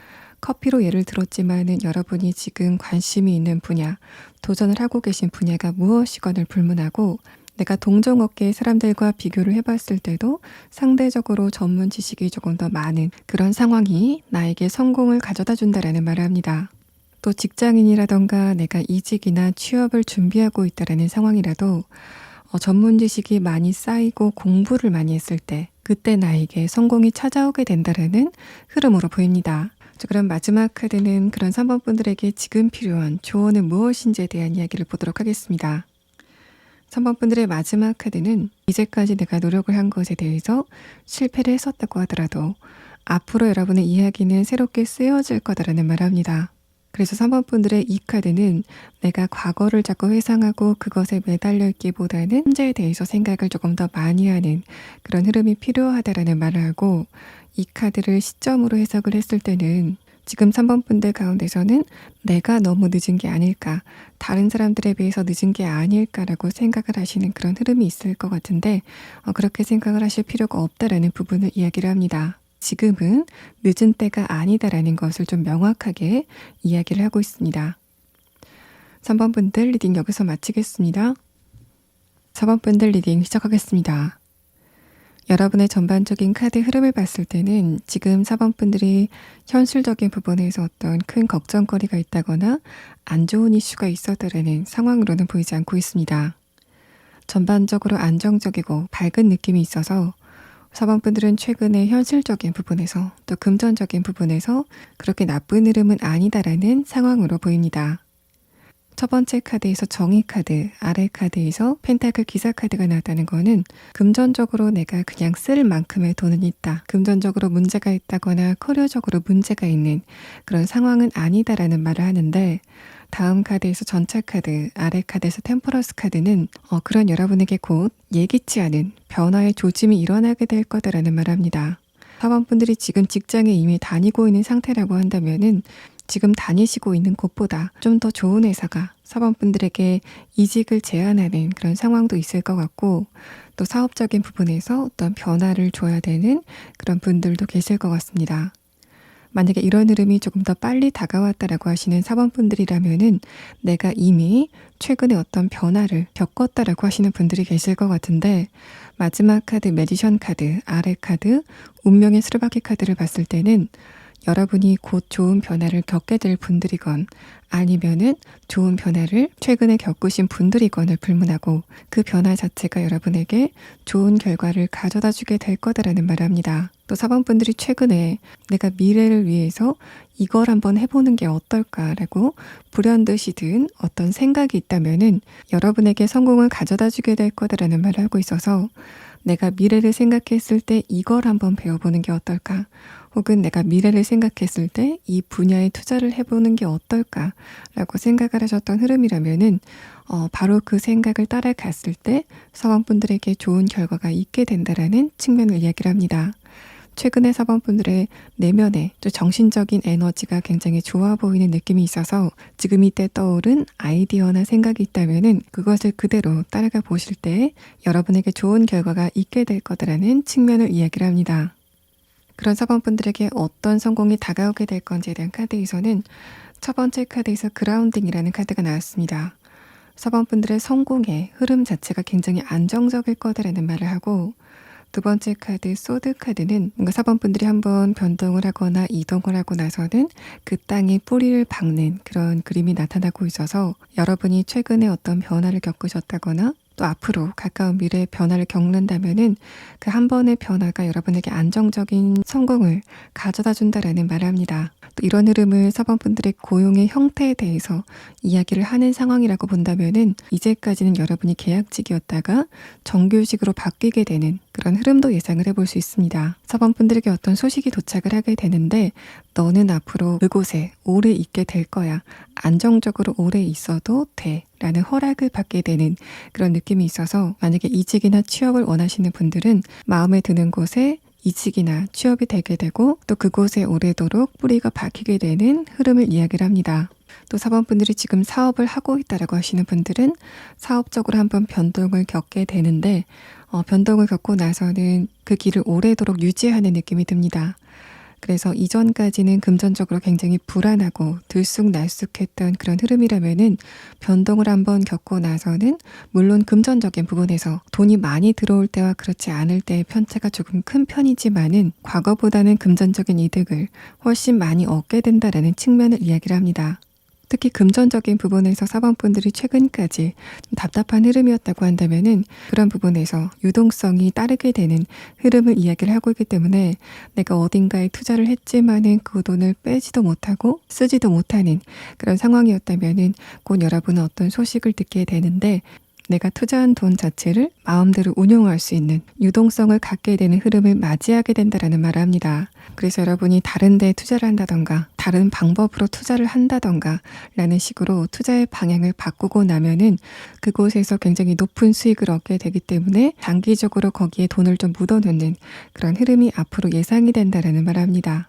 [SPEAKER 1] 커피로 예를 들었지만은 여러분이 지금 관심이 있는 분야, 도전을 하고 계신 분야가 무엇이건을 불문하고 내가 동종업계의 사람들과 비교를 해봤을 때도 상대적으로 전문 지식이 조금 더 많은 그런 상황이 나에게 성공을 가져다 준다라는 말을 합니다. 또 직장인이라던가 내가 이직이나 취업을 준비하고 있다라는 상황이라도 전문 지식이 많이 쌓이고 공부를 많이 했을 때 그때 나에게 성공이 찾아오게 된다는 흐름으로 보입니다. 자, 그럼 마지막 카드는 그런 3번 분들에게 지금 필요한 조언은 무엇인지에 대한 이야기를 보도록 하겠습니다. 3번 분들의 마지막 카드는 이제까지 내가 노력을 한 것에 대해서 실패를 했었다고 하더라도 앞으로 여러분의 이야기는 새롭게 쓰여질 거다라는 말을 합니다. 그래서 3번 분들의 이 카드는 내가 과거를 자꾸 회상하고 그것에 매달려 있기보다는 현재에 대해서 생각을 조금 더 많이 하는 그런 흐름이 필요하다라는 말을 하고, 이 카드를 시점으로 해석을 했을 때는 지금 3번 분들 가운데서는 내가 너무 늦은 게 아닐까, 다른 사람들에 비해서 늦은 게 아닐까라고 생각을 하시는 그런 흐름이 있을 것 같은데 그렇게 생각을 하실 필요가 없다라는 부분을 이야기를 합니다. 지금은 늦은 때가 아니다라는 것을 좀 명확하게 이야기를 하고 있습니다. 3번 분들 리딩 여기서 마치겠습니다. 4번 분들 리딩 시작하겠습니다. 여러분의 전반적인 카드 흐름을 봤을 때는 지금 4번 분들이 현실적인 부분에서 어떤 큰 걱정거리가 있다거나 안 좋은 이슈가 있었다라는 상황으로는 보이지 않고 있습니다. 전반적으로 안정적이고 밝은 느낌이 있어서 4번 분들은 최근에 현실적인 부분에서 또 금전적인 부분에서 그렇게 나쁜 흐름은 아니다라는 상황으로 보입니다. 첫 번째 카드에서 정의 카드, 아래 카드에서 펜타클 기사 카드가 나왔다는 거는 금전적으로 내가 그냥 쓸 만큼의 돈은 있다, 금전적으로 문제가 있다거나 커리어적으로 문제가 있는 그런 상황은 아니다라는 말을 하는데, 다음 카드에서 전차 카드, 아래 카드에서 템퍼런스 카드는 그런 여러분에게 곧 예기치 않은 변화의 조짐이 일어나게 될 거다라는 말을 합니다. 4번 분들이 지금 직장에 이미 다니고 있는 상태라고 한다면은 지금 다니시고 있는 곳보다 좀 더 좋은 회사가 4번 분들에게 이직을 제안하는 그런 상황도 있을 것 같고, 또 사업적인 부분에서 어떤 변화를 줘야 되는 그런 분들도 계실 것 같습니다. 만약에 이런 흐름이 조금 더 빨리 다가왔다라고 하시는 4번 분들이라면은 내가 이미 최근에 어떤 변화를 겪었다라고 하시는 분들이 계실 것 같은데, 마지막 카드 매지션 카드, 아래 카드 운명의 수레바퀴 카드를 봤을 때는 여러분이 곧 좋은 변화를 겪게 될 분들이건 아니면은 좋은 변화를 최근에 겪으신 분들이건을 불문하고 그 변화 자체가 여러분에게 좋은 결과를 가져다 주게 될 거다라는 말을 합니다. 또 4번 분들이 최근에 내가 미래를 위해서 이걸 한번 해보는 게 어떨까라고 불현듯이 든 어떤 생각이 있다면은 여러분에게 성공을 가져다 주게 될 거다라는 말을 하고 있어서, 내가 미래를 생각했을 때 이걸 한번 배워보는 게 어떨까, 혹은 내가 미래를 생각했을 때 이 분야에 투자를 해보는 게 어떨까라고 생각을 하셨던 흐름이라면은 바로 그 생각을 따라갔을 때 사원분들에게 좋은 결과가 있게 된다라는 측면을 이야기를 합니다. 최근에 4번 분들의 내면에 또 정신적인 에너지가 굉장히 좋아 보이는 느낌이 있어서 지금 이때 떠오른 아이디어나 생각이 있다면은 그것을 그대로 따라가 보실 때 여러분에게 좋은 결과가 있게 될 거다라는 측면을 이야기를 합니다. 그런 4번 분들에게 어떤 성공이 다가오게 될 건지에 대한 카드에서는 첫 번째 카드에서 그라운딩이라는 카드가 나왔습니다. 4번 분들의 성공의 흐름 자체가 굉장히 안정적일 거다라는 말을 하고, 두 번째 카드 소드 카드는 뭔가 4번 분들이 한번 변동을 하거나 이동을 하고 나서는 그 땅에 뿌리를 박는 그런 그림이 나타나고 있어서 여러분이 최근에 어떤 변화를 겪으셨다거나 또 앞으로 가까운 미래의 변화를 겪는다면은 그 한 번의 변화가 여러분에게 안정적인 성공을 가져다 준다라는 말을 합니다. 또 이런 흐름을 4번 분들의 고용의 형태에 대해서 이야기를 하는 상황이라고 본다면은 이제까지는 여러분이 계약직이었다가 정규직으로 바뀌게 되는 그런 흐름도 예상을 해볼 수 있습니다. 4번 분들에게 어떤 소식이 도착을 하게 되는데, 너는 앞으로 그곳에 오래 있게 될 거야, 안정적으로 오래 있어도 돼 라는 허락을 받게 되는 그런 느낌이 있어서, 만약에 이직이나 취업을 원하시는 분들은 마음에 드는 곳에 이직이나 취업이 되게 되고 또 그곳에 오래도록 뿌리가 박히게 되는 흐름을 이야기를 합니다. 또 4번 분들이 지금 사업을 하고 있다라고 하시는 분들은 사업적으로 한번 변동을 겪게 되는데 변동을 겪고 나서는 그 길을 오래도록 유지하는 느낌이 듭니다. 그래서 이전까지는 금전적으로 굉장히 불안하고 들쑥날쑥했던 그런 흐름이라면은 변동을 한번 겪고 나서는 물론 금전적인 부분에서 돈이 많이 들어올 때와 그렇지 않을 때의 편차가 조금 큰 편이지만은 과거보다는 금전적인 이득을 훨씬 많이 얻게 된다라는 측면을 이야기를 합니다. 특히 금전적인 부분에서 사범분들이 최근까지 좀 답답한 흐름이었다고 한다면은 그런 부분에서 유동성이 따르게 되는 흐름을 이야기를 하고 있기 때문에 내가 어딘가에 투자를 했지만은 그 돈을 빼지도 못하고 쓰지도 못하는 그런 상황이었다면은 곧 여러분은 어떤 소식을 듣게 되는데 내가 투자한 돈 자체를 마음대로 운용할 수 있는 유동성을 갖게 되는 흐름을 맞이하게 된다라는 말을 합니다. 그래서 여러분이 다른 데 투자를 한다던가 다른 방법으로 투자를 한다던가 라는 식으로 투자의 방향을 바꾸고 나면은 그곳에서 굉장히 높은 수익을 얻게 되기 때문에 장기적으로 거기에 돈을 좀 묻어놓는 그런 흐름이 앞으로 예상이 된다라는 말을 합니다.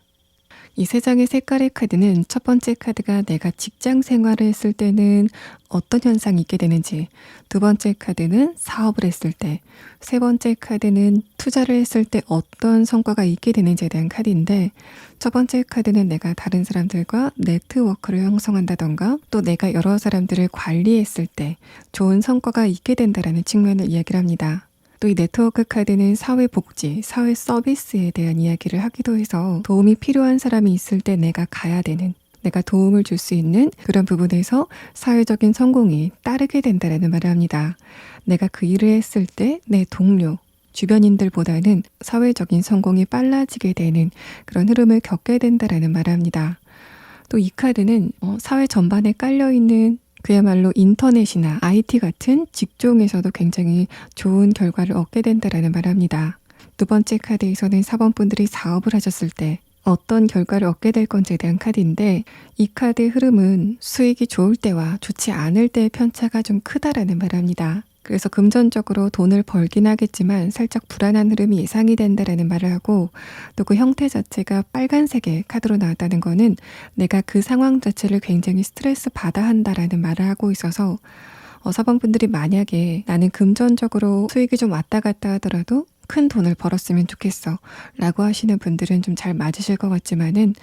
[SPEAKER 1] 이 세 장의 색깔의 카드는 첫 번째 카드가 내가 직장 생활을 했을 때는 어떤 현상이 있게 되는지, 두 번째 카드는 사업을 했을 때, 세 번째 카드는 투자를 했을 때 어떤 성과가 있게 되는지에 대한 카드인데, 첫 번째 카드는 내가 다른 사람들과 네트워크를 형성한다던가 또 내가 여러 사람들을 관리했을 때 좋은 성과가 있게 된다라는 측면을 이야기를 합니다. 또 이 네트워크 카드는 사회복지, 사회 서비스에 대한 이야기를 하기도 해서 도움이 필요한 사람이 있을 때 내가 가야 되는, 내가 도움을 줄 수 있는 그런 부분에서 사회적인 성공이 따르게 된다라는 말을 합니다. 내가 그 일을 했을 때 내 동료, 주변인들보다는 사회적인 성공이 빨라지게 되는 그런 흐름을 겪게 된다라는 말을 합니다. 또 이 카드는 사회 전반에 깔려있는 그야말로 인터넷이나 IT 같은 직종에서도 굉장히 좋은 결과를 얻게 된다라는 말을 합니다. 두 번째 카드에서는 사범분들이 사업을 하셨을 때 어떤 결과를 얻게 될 건지에 대한 카드인데 이 카드의 흐름은 수익이 좋을 때와 좋지 않을 때의 편차가 좀 크다라는 말을 합니다. 그래서 금전적으로 돈을 벌긴 하겠지만 살짝 불안한 흐름이 예상이 된다라는 말을 하고 또 그 형태 자체가 빨간색의 카드로 나왔다는 거는 내가 그 상황 자체를 굉장히 스트레스 받아 한다라는 말을 하고 있어서 사범분들이 만약에 나는 금전적으로 수익이 좀 왔다 갔다 하더라도 큰 돈을 벌었으면 좋겠어 라고 하시는 분들은 좀 잘 맞으실 것 같지만은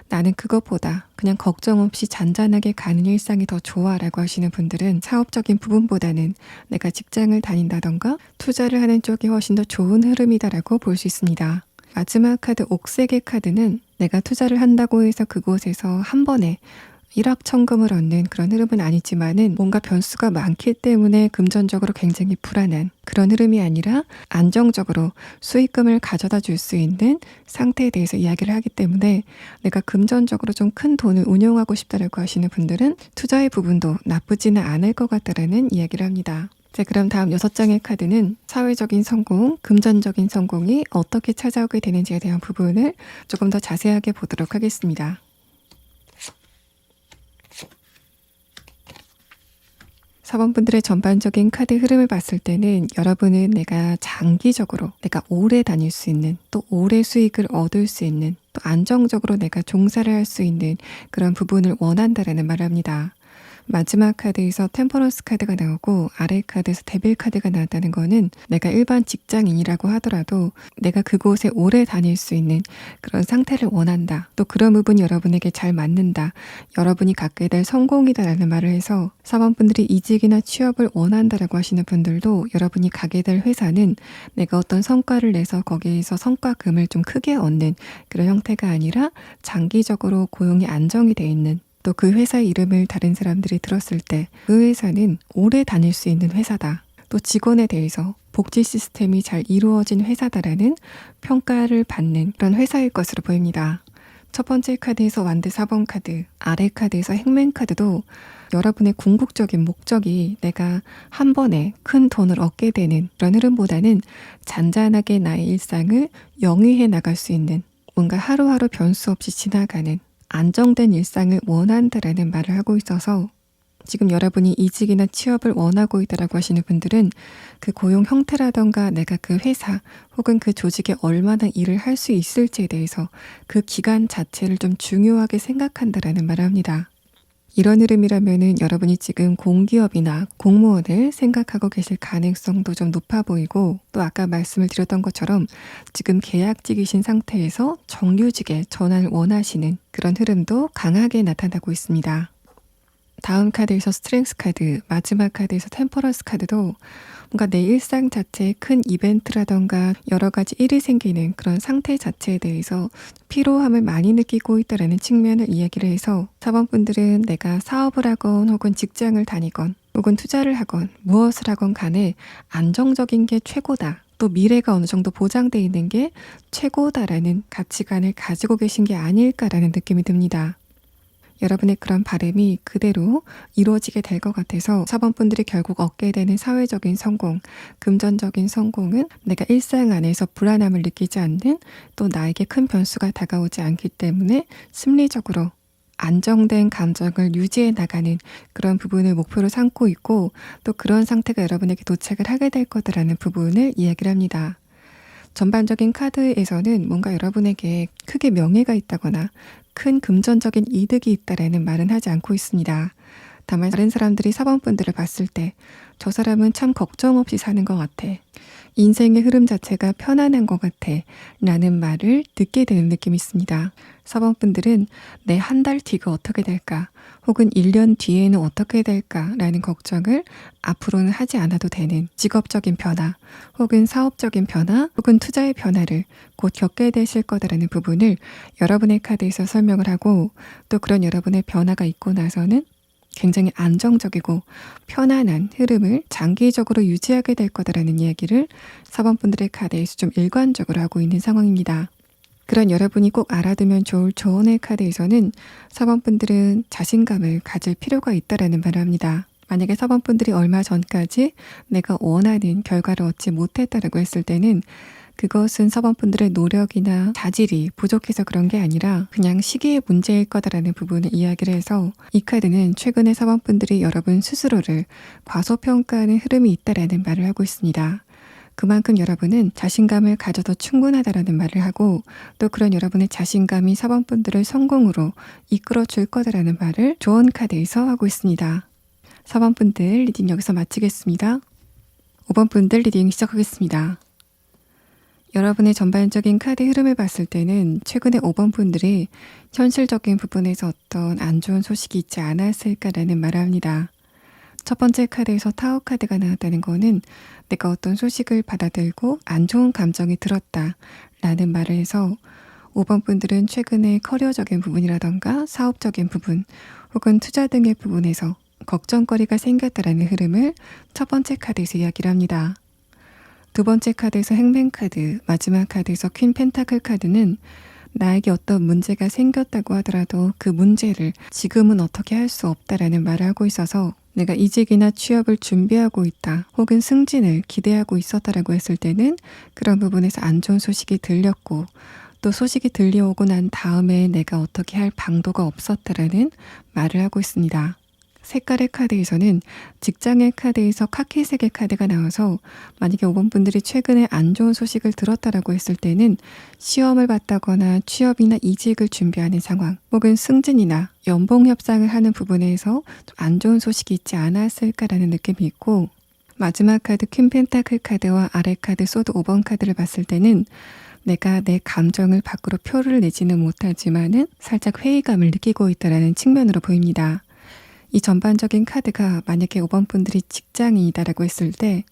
[SPEAKER 1] 나는 그것보다 그냥 걱정 없이 잔잔하게 가는 일상이 더 좋아 라고 하시는 분들은 사업적인 부분보다는 내가 직장을 다닌다던가 투자를 하는 쪽이 훨씬 더 좋은 흐름이다 라고 볼 수 있습니다. 마지막 카드 옥색의 카드는 내가 투자를 한다고 해서 그곳에서 한 번에 일확천금을 얻는 그런 흐름은 아니지만은 뭔가 변수가 많기 때문에 금전적으로 굉장히 불안한 그런 흐름이 아니라 안정적으로 수익금을 가져다 줄 수 있는 상태에 대해서 이야기를 하기 때문에 내가 금전적으로 좀 큰 돈을 운용하고 싶다라고 하시는 분들은 투자의 부분도 나쁘지는 않을 것 같다라는 이야기를 합니다. 자, 그럼 다음 6장의 카드는 사회적인 성공, 금전적인 성공이 어떻게 찾아오게 되는지에 대한 부분을 조금 더 자세하게 보도록 하겠습니다. 사범분들의 전반적인 카드 흐름을 봤을 때는 여러분은 내가 장기적으로 내가 오래 다닐 수 있는 또 오래 수익을 얻을 수 있는 또 안정적으로 내가 종사를 할 수 있는 그런 부분을 원한다라는 말을 합니다. 마지막 카드에서 템퍼런스 카드가 나오고 아래 카드에서 데빌 카드가 나왔다는 거는 내가 일반 직장인이라고 하더라도 내가 그곳에 오래 다닐 수 있는 그런 상태를 원한다. 또 그런 부분이 여러분에게 잘 맞는다. 여러분이 갖게 될 성공이다라는 말을 해서 사원분들이 이직이나 취업을 원한다라고 하시는 분들도 여러분이 가게 될 회사는 내가 어떤 성과를 내서 거기에서 성과금을 좀 크게 얻는 그런 형태가 아니라 장기적으로 고용이 안정이 돼 있는 또 그 회사 이름을 다른 사람들이 들었을 때 그 회사는 오래 다닐 수 있는 회사다. 또 직원에 대해서 복지 시스템이 잘 이루어진 회사다라는 평가를 받는 그런 회사일 것으로 보입니다. 첫 번째 카드에서 완드 4번 카드, 아래 카드에서 행맨 카드도 여러분의 궁극적인 목적이 내가 한 번에 큰 돈을 얻게 되는 그런 흐름보다는 잔잔하게 나의 일상을 영위해 나갈 수 있는 뭔가 하루하루 변수 없이 지나가는 안정된 일상을 원한다라는 말을 하고 있어서 지금 여러분이 이직이나 취업을 원하고 있다라고 하시는 분들은 그 고용 형태라던가 내가 그 회사 혹은 그 조직에 얼마나 일을 할 수 있을지에 대해서 그 기간 자체를 좀 중요하게 생각한다라는 말을 합니다. 이런 흐름이라면은 여러분이 지금 공기업이나 공무원을 생각하고 계실 가능성도 좀 높아 보이고 또 아까 말씀을 드렸던 것처럼 지금 계약직이신 상태에서 정규직에 전환을 원하시는 그런 흐름도 강하게 나타나고 있습니다. 다음 카드에서 스트렝스 카드, 마지막 카드에서 템퍼런스 카드도 뭔가 내 일상 자체에 큰 이벤트라던가 여러 가지 일이 생기는 그런 상태 자체에 대해서 피로함을 많이 느끼고 있다는 측면을 이야기를 해서 4번 분들은 내가 사업을 하건 혹은 직장을 다니건 혹은 투자를 하건 무엇을 하건 간에 안정적인 게 최고다. 또 미래가 어느 정도 보장되어 있는 게 최고다라는 가치관을 가지고 계신 게 아닐까라는 느낌이 듭니다. 여러분의 그런 바람이 그대로 이루어지게 될 것 같아서 4번 분들이 결국 얻게 되는 사회적인 성공, 금전적인 성공은 내가 일상 안에서 불안함을 느끼지 않는 또 나에게 큰 변수가 다가오지 않기 때문에 심리적으로 안정된 감정을 유지해 나가는 그런 부분을 목표로 삼고 있고 또 그런 상태가 여러분에게 도착을 하게 될 거다라는 부분을 이야기를 합니다. 전반적인 카드에서는 뭔가 여러분에게 크게 명예가 있다거나 큰 금전적인 이득이 있다라는 말은 하지 않고 있습니다. 다만 다른 사람들이 4번 분들을 봤을 때 저 사람은 참 걱정 없이 사는 것 같아. 인생의 흐름 자체가 편안한 것 같아. 라는 말을 듣게 되는 느낌이 있습니다. 4번 분들은 내 한 달 뒤가 어떻게 될까? 혹은 1년 뒤에는 어떻게 될까? 라는 걱정을 앞으로는 하지 않아도 되는 직업적인 변화, 혹은 사업적인 변화, 혹은 투자의 변화를 곧 겪게 되실 거다라는 부분을 여러분의 카드에서 설명을 하고 또 그런 여러분의 변화가 있고 나서는 굉장히 안정적이고 편안한 흐름을 장기적으로 유지하게 될 거다라는 이야기를 4번 분들의 카드에서 좀 일관적으로 하고 있는 상황입니다. 그런 여러분이 꼭 알아두면 좋을 조언의 카드에서는 4번 분들은 자신감을 가질 필요가 있다라는 말을 합니다. 만약에 4번 분들이 얼마 전까지 내가 원하는 결과를 얻지 못했다라고 했을 때는 그것은 4번 분들의 노력이나 자질이 부족해서 그런 게 아니라 그냥 시기의 문제일 거다라는 부분을 이야기를 해서 이 카드는 최근에 4번 분들이 여러분 스스로를 과소평가하는 흐름이 있다라는 말을 하고 있습니다. 그만큼 여러분은 자신감을 가져도 충분하다라는 말을 하고 또 그런 여러분의 자신감이 4번 분들을 성공으로 이끌어 줄 거다라는 말을 조언 카드에서 하고 있습니다. 4번 분들 리딩 여기서 마치겠습니다. 5번 분들 리딩 시작하겠습니다. 여러분의 전반적인 카드 흐름을 봤을 때는 최근에 5번 분들이 현실적인 부분에서 어떤 안 좋은 소식이 있지 않았을까라는 말을 합니다. 첫 번째 카드에서 타워 카드가 나왔다는 거는 내가 어떤 소식을 받아들고 안 좋은 감정이 들었다라는 말을 해서 5번 분들은 최근에 커리어적인 부분이라던가 사업적인 부분 혹은 투자 등의 부분에서 걱정거리가 생겼다라는 흐름을 첫 번째 카드에서 이야기를 합니다. 두 번째 카드에서 행맨 카드, 마지막 카드에서 퀸 펜타클 카드는 나에게 어떤 문제가 생겼다고 하더라도 그 문제를 지금은 어떻게 할 수 없다라는 말을 하고 있어서 내가 이직이나 취업을 준비하고 있다 혹은 승진을 기대하고 있었다라고 했을 때는 그런 부분에서 안 좋은 소식이 들렸고 또 소식이 들려오고 난 다음에 내가 어떻게 할 방도가 없었다라는 말을 하고 있습니다. 색깔의 카드에서는 직장의 카드에서 카키색의 카드가 나와서 만약에 5번 분들이 최근에 안 좋은 소식을 들었다라고 했을 때는 시험을 봤다거나 취업이나 이직을 준비하는 상황 혹은 승진이나 연봉 협상을 하는 부분에서 좀 안 좋은 소식이 있지 않았을까라는 느낌이 있고 마지막 카드 퀸 펜타클 카드와 아래 카드 소드 5번 카드를 봤을 때는 내가 내 감정을 밖으로 표를 내지는 못하지만은 살짝 회의감을 느끼고 있다는 측면으로 보입니다. 이 전반적인 카드가 만약에 5번 분들이 직장인이다라고 했을 때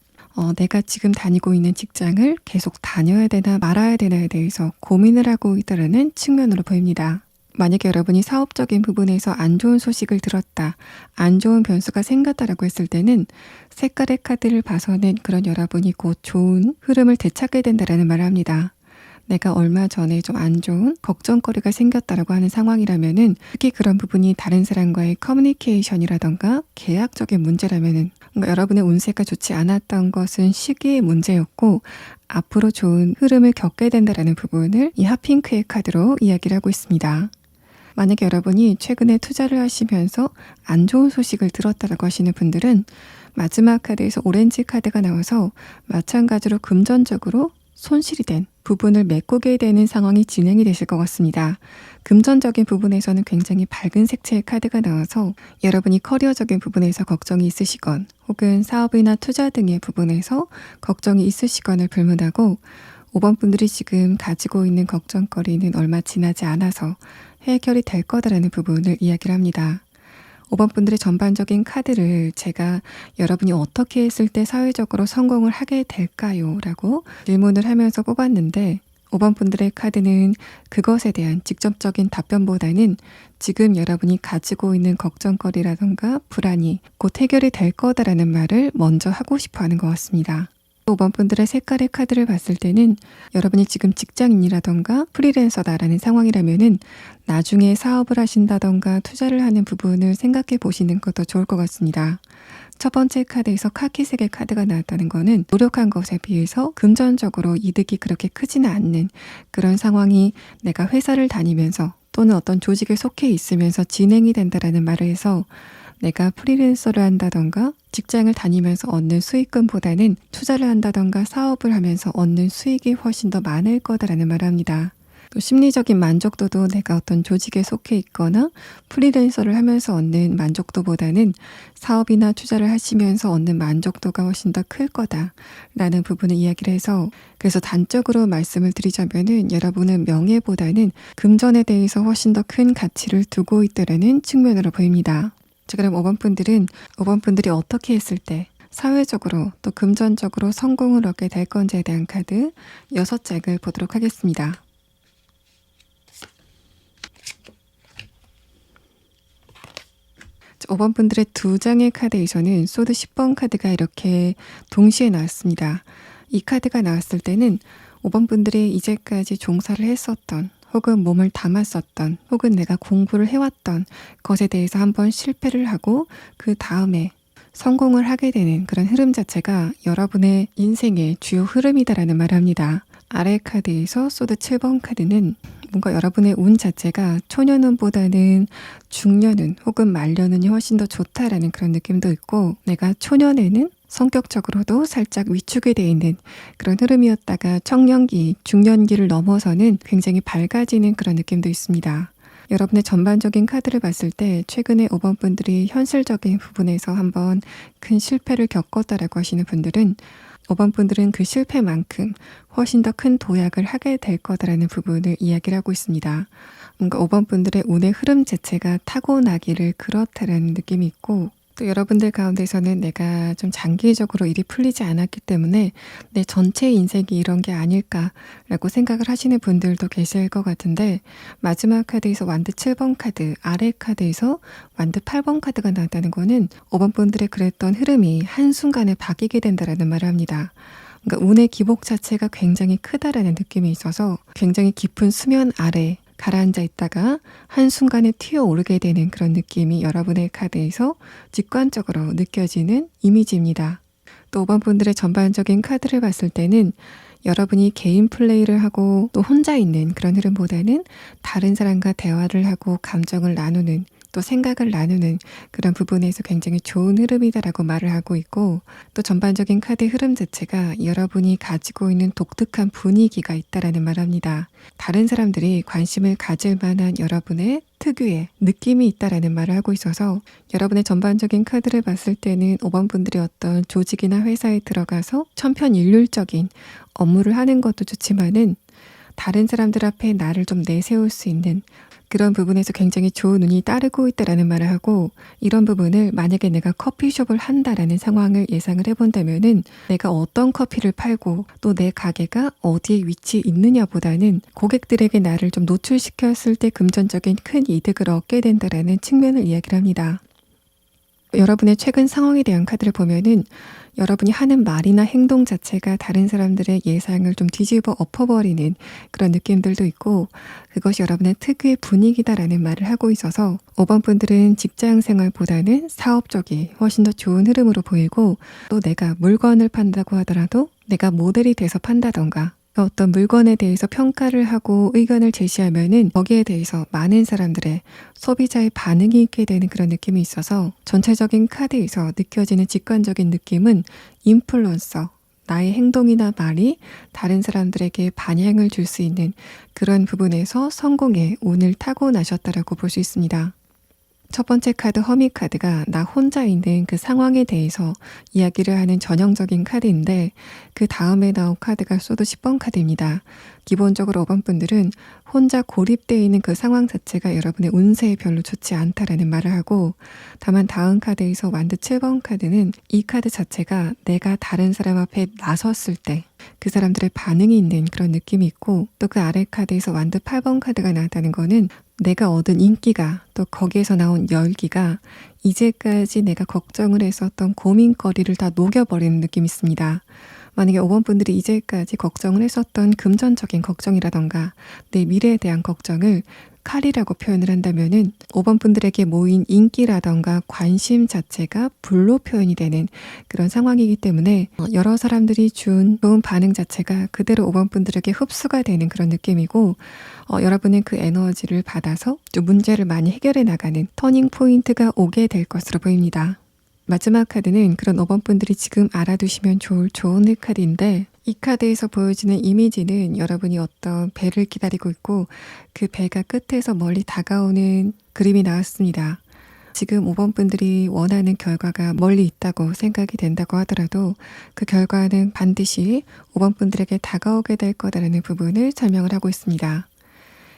[SPEAKER 1] 내가 지금 다니고 있는 직장을 계속 다녀야 되나 말아야 되나에 대해서 고민을 하고 있다는 측면으로 보입니다. 만약에 여러분이 사업적인 부분에서 안 좋은 소식을 들었다, 안 좋은 변수가 생겼다라고 했을 때는 색깔의 카드를 봐서는 그런 여러분이 곧 좋은 흐름을 되찾게 된다라는 말을 합니다. 내가 얼마 전에 좀 안 좋은 걱정거리가 생겼다라고 하는 상황이라면은 특히 그런 부분이 다른 사람과의 커뮤니케이션이라던가 계약적인 문제라면은 뭔가 여러분의 운세가 좋지 않았던 것은 시기의 문제였고 앞으로 좋은 흐름을 겪게 된다라는 부분을 이 핫핑크의 카드로 이야기를 하고 있습니다. 만약에 여러분이 최근에 투자를 하시면서 안 좋은 소식을 들었다라고 하시는 분들은 마지막 카드에서 오렌지 카드가 나와서 마찬가지로 금전적으로 손실이 된 부분을 메꾸게 되는 상황이 진행이 되실 것 같습니다. 금전적인 부분에서는 굉장히 밝은 색채의 카드가 나와서 여러분이 커리어적인 부분에서 걱정이 있으시건 혹은 사업이나 투자 등의 부분에서 걱정이 있으시건을 불문하고 5번 분들이 지금 가지고 있는 걱정거리는 얼마 지나지 않아서 해결이 될 거다라는 부분을 이야기를 합니다. 5번 분들의 전반적인 카드를 제가 여러분이 어떻게 했을 때 사회적으로 성공을 하게 될까요? 라고 질문을 하면서 뽑았는데 5번 분들의 카드는 그것에 대한 직접적인 답변보다는 지금 여러분이 가지고 있는 걱정거리라던가 불안이 곧 해결이 될 거다라는 말을 먼저 하고 싶어 하는 것 같습니다. 5번 분들의 색깔의 카드를 봤을 때는 여러분이 지금 직장인이라던가 프리랜서다라는 상황이라면은 나중에 사업을 하신다던가 투자를 하는 부분을 생각해 보시는 것도 좋을 것 같습니다. 첫 번째 카드에서 카키색의 카드가 나왔다는 것은 노력한 것에 비해서 금전적으로 이득이 그렇게 크지는 않는 그런 상황이 내가 회사를 다니면서 또는 어떤 조직에 속해 있으면서 진행이 된다라는 말을 해서 내가 프리랜서를 한다던가 직장을 다니면서 얻는 수익금보다는 투자를 한다던가 사업을 하면서 얻는 수익이 훨씬 더 많을 거다라는 말을 합니다. 또 심리적인 만족도도 내가 어떤 조직에 속해 있거나 프리랜서를 하면서 얻는 만족도보다는 사업이나 투자를 하시면서 얻는 만족도가 훨씬 더 클 거다라는 부분을 이야기를 해서 그래서 단적으로 말씀을 드리자면은 여러분은 명예보다는 금전에 대해서 훨씬 더 큰 가치를 두고 있다라는 측면으로 보입니다. 자, 그럼 5번 분들이 어떻게 했을 때 사회적으로 또 금전적으로 성공을 얻게 될 건지에 대한 카드 6장을 보도록 하겠습니다. 5번 분들의 2장의 카드에서는 소드 10번 카드가 이렇게 동시에 나왔습니다. 이 카드가 나왔을 때는 5번 분들이 이제까지 종사를 했었던 혹은 몸을 담았었던 혹은 내가 공부를 해왔던 것에 대해서 한번 실패를 하고 그 다음에 성공을 하게 되는 그런 흐름 자체가 여러분의 인생의 주요 흐름이다라는 말을 합니다. 아래 카드에서 소드 7번 카드는 뭔가 여러분의 운 자체가 초년운보다는 중년운 혹은 말년운이 훨씬 더 좋다라는 그런 느낌도 있고 내가 초년에는 성격적으로도 살짝 위축이 되어 있는 그런 흐름이었다가 청년기, 중년기를 넘어서는 굉장히 밝아지는 그런 느낌도 있습니다. 여러분의 전반적인 카드를 봤을 때 최근에 5번 분들이 현실적인 부분에서 한번 큰 실패를 겪었다라고 하시는 분들은 5번 분들은 그 실패만큼 훨씬 더 큰 도약을 하게 될 거다라는 부분을 이야기를 하고 있습니다. 뭔가 5번 분들의 운의 흐름 자체가 타고나기를 그렇다라는 느낌이 있고 또 여러분들 가운데서는 내가 좀 장기적으로 일이 풀리지 않았기 때문에 내 전체 인생이 이런 게 아닐까라고 생각을 하시는 분들도 계실 것 같은데 마지막 카드에서 완드 7번 카드, 아래 카드에서 완드 8번 카드가 나왔다는 거는 5번 분들의 그랬던 흐름이 한순간에 바뀌게 된다라는 말을 합니다. 그러니까 운의 기복 자체가 굉장히 크다라는 느낌이 있어서 굉장히 깊은 수면 아래 가라앉아 있다가 한순간에 튀어오르게 되는 그런 느낌이 여러분의 카드에서 직관적으로 느껴지는 이미지입니다. 또 5번 분들의 전반적인 카드를 봤을 때는 여러분이 개인 플레이를 하고 또 혼자 있는 그런 흐름보다는 다른 사람과 대화를 하고 감정을 나누는 또 생각을 나누는 그런 부분에서 굉장히 좋은 흐름이다라고 말을 하고 있고 또 전반적인 카드 흐름 자체가 여러분이 가지고 있는 독특한 분위기가 있다라는 말을 합니다. 다른 사람들이 관심을 가질 만한 여러분의 특유의 느낌이 있다라는 말을 하고 있어서 여러분의 전반적인 카드를 봤을 때는 5번 분들이 어떤 조직이나 회사에 들어가서 천편일률적인 업무를 하는 것도 좋지만은 다른 사람들 앞에 나를 좀 내세울 수 있는 그런 부분에서 굉장히 좋은 운이 따르고 있다라는 말을 하고 이런 부분을 만약에 내가 커피숍을 한다라는 상황을 예상을 해본다면은 내가 어떤 커피를 팔고 또 내 가게가 어디에 위치해 있느냐보다는 고객들에게 나를 좀 노출시켰을 때 금전적인 큰 이득을 얻게 된다라는 측면을 이야기를 합니다. 여러분의 최근 상황에 대한 카드를 보면은 여러분이 하는 말이나 행동 자체가 다른 사람들의 예상을 좀 뒤집어 엎어버리는 그런 느낌들도 있고 그것이 여러분의 특유의 분위기다라는 말을 하고 있어서 5번 분들은 직장 생활보다는 사업 쪽이 훨씬 더 좋은 흐름으로 보이고 또 내가 물건을 판다고 하더라도 내가 모델이 돼서 판다던가 어떤 물건에 대해서 평가를 하고 의견을 제시하면은 거기에 대해서 많은 사람들의 소비자의 반응이 있게 되는 그런 느낌이 있어서 전체적인 카드에서 느껴지는 직관적인 느낌은 인플루언서, 나의 행동이나 말이 다른 사람들에게 반향을 줄 수 있는 그런 부분에서 성공의 운을 타고나셨다라고 볼 수 있습니다. 첫 번째 카드 허미 카드가 나 혼자 있는 그 상황에 대해서 이야기를 하는 전형적인 카드인데 그 다음에 나온 카드가 소드 10번 카드입니다. 기본적으로 5번 분들은 혼자 고립되어 있는 그 상황 자체가 여러분의 운세에 별로 좋지 않다라는 말을 하고 다만 다음 카드에서 완드 7번 카드는 이 카드 자체가 내가 다른 사람 앞에 나섰을 때 그 사람들의 반응이 있는 그런 느낌이 있고 또 그 아래 카드에서 완드 8번 카드가 나왔다는 거는 내가 얻은 인기가 또 거기에서 나온 열기가 이제까지 내가 걱정을 했었던 고민거리를 다 녹여버리는 느낌이 있습니다. 만약에 5번 분들이 이제까지 걱정을 했었던 금전적인 걱정이라던가 내 미래에 대한 걱정을 칼이라고 표현을 한다면은 5번 분들에게 모인 인기라던가 관심 자체가 불로 표현이 되는 그런 상황이기 때문에 여러 사람들이 준 좋은 반응 자체가 그대로 5번 분들에게 흡수가 되는 그런 느낌이고 여러분은 그 에너지를 받아서 좀 문제를 많이 해결해 나가는 터닝 포인트가 오게 될 것으로 보입니다. 마지막 카드는 그런 5번 분들이 지금 알아두시면 좋을 좋은 카드인데 이 카드에서 보여지는 이미지는 여러분이 어떤 배를 기다리고 있고 그 배가 끝에서 멀리 다가오는 그림이 나왔습니다. 지금 5번 분들이 원하는 결과가 멀리 있다고 생각이 된다고 하더라도 그 결과는 반드시 5번 분들에게 다가오게 될 거다라는 부분을 설명을 하고 있습니다.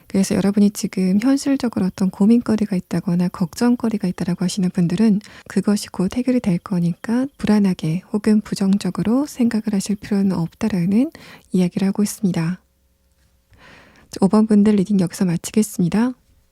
[SPEAKER 1] 그래서 여러분이 지금 현실적으로 어떤 고민거리가 있다거나 걱정거리가 있다라고 하시는 분들은 그것이 곧 해결이 될 거니까 불안하게 혹은 부정적으로 생각을 하실 필요는 없다라는 이야기를 하고 있습니다. 5번 분들 리딩 여기서 마치겠습니다.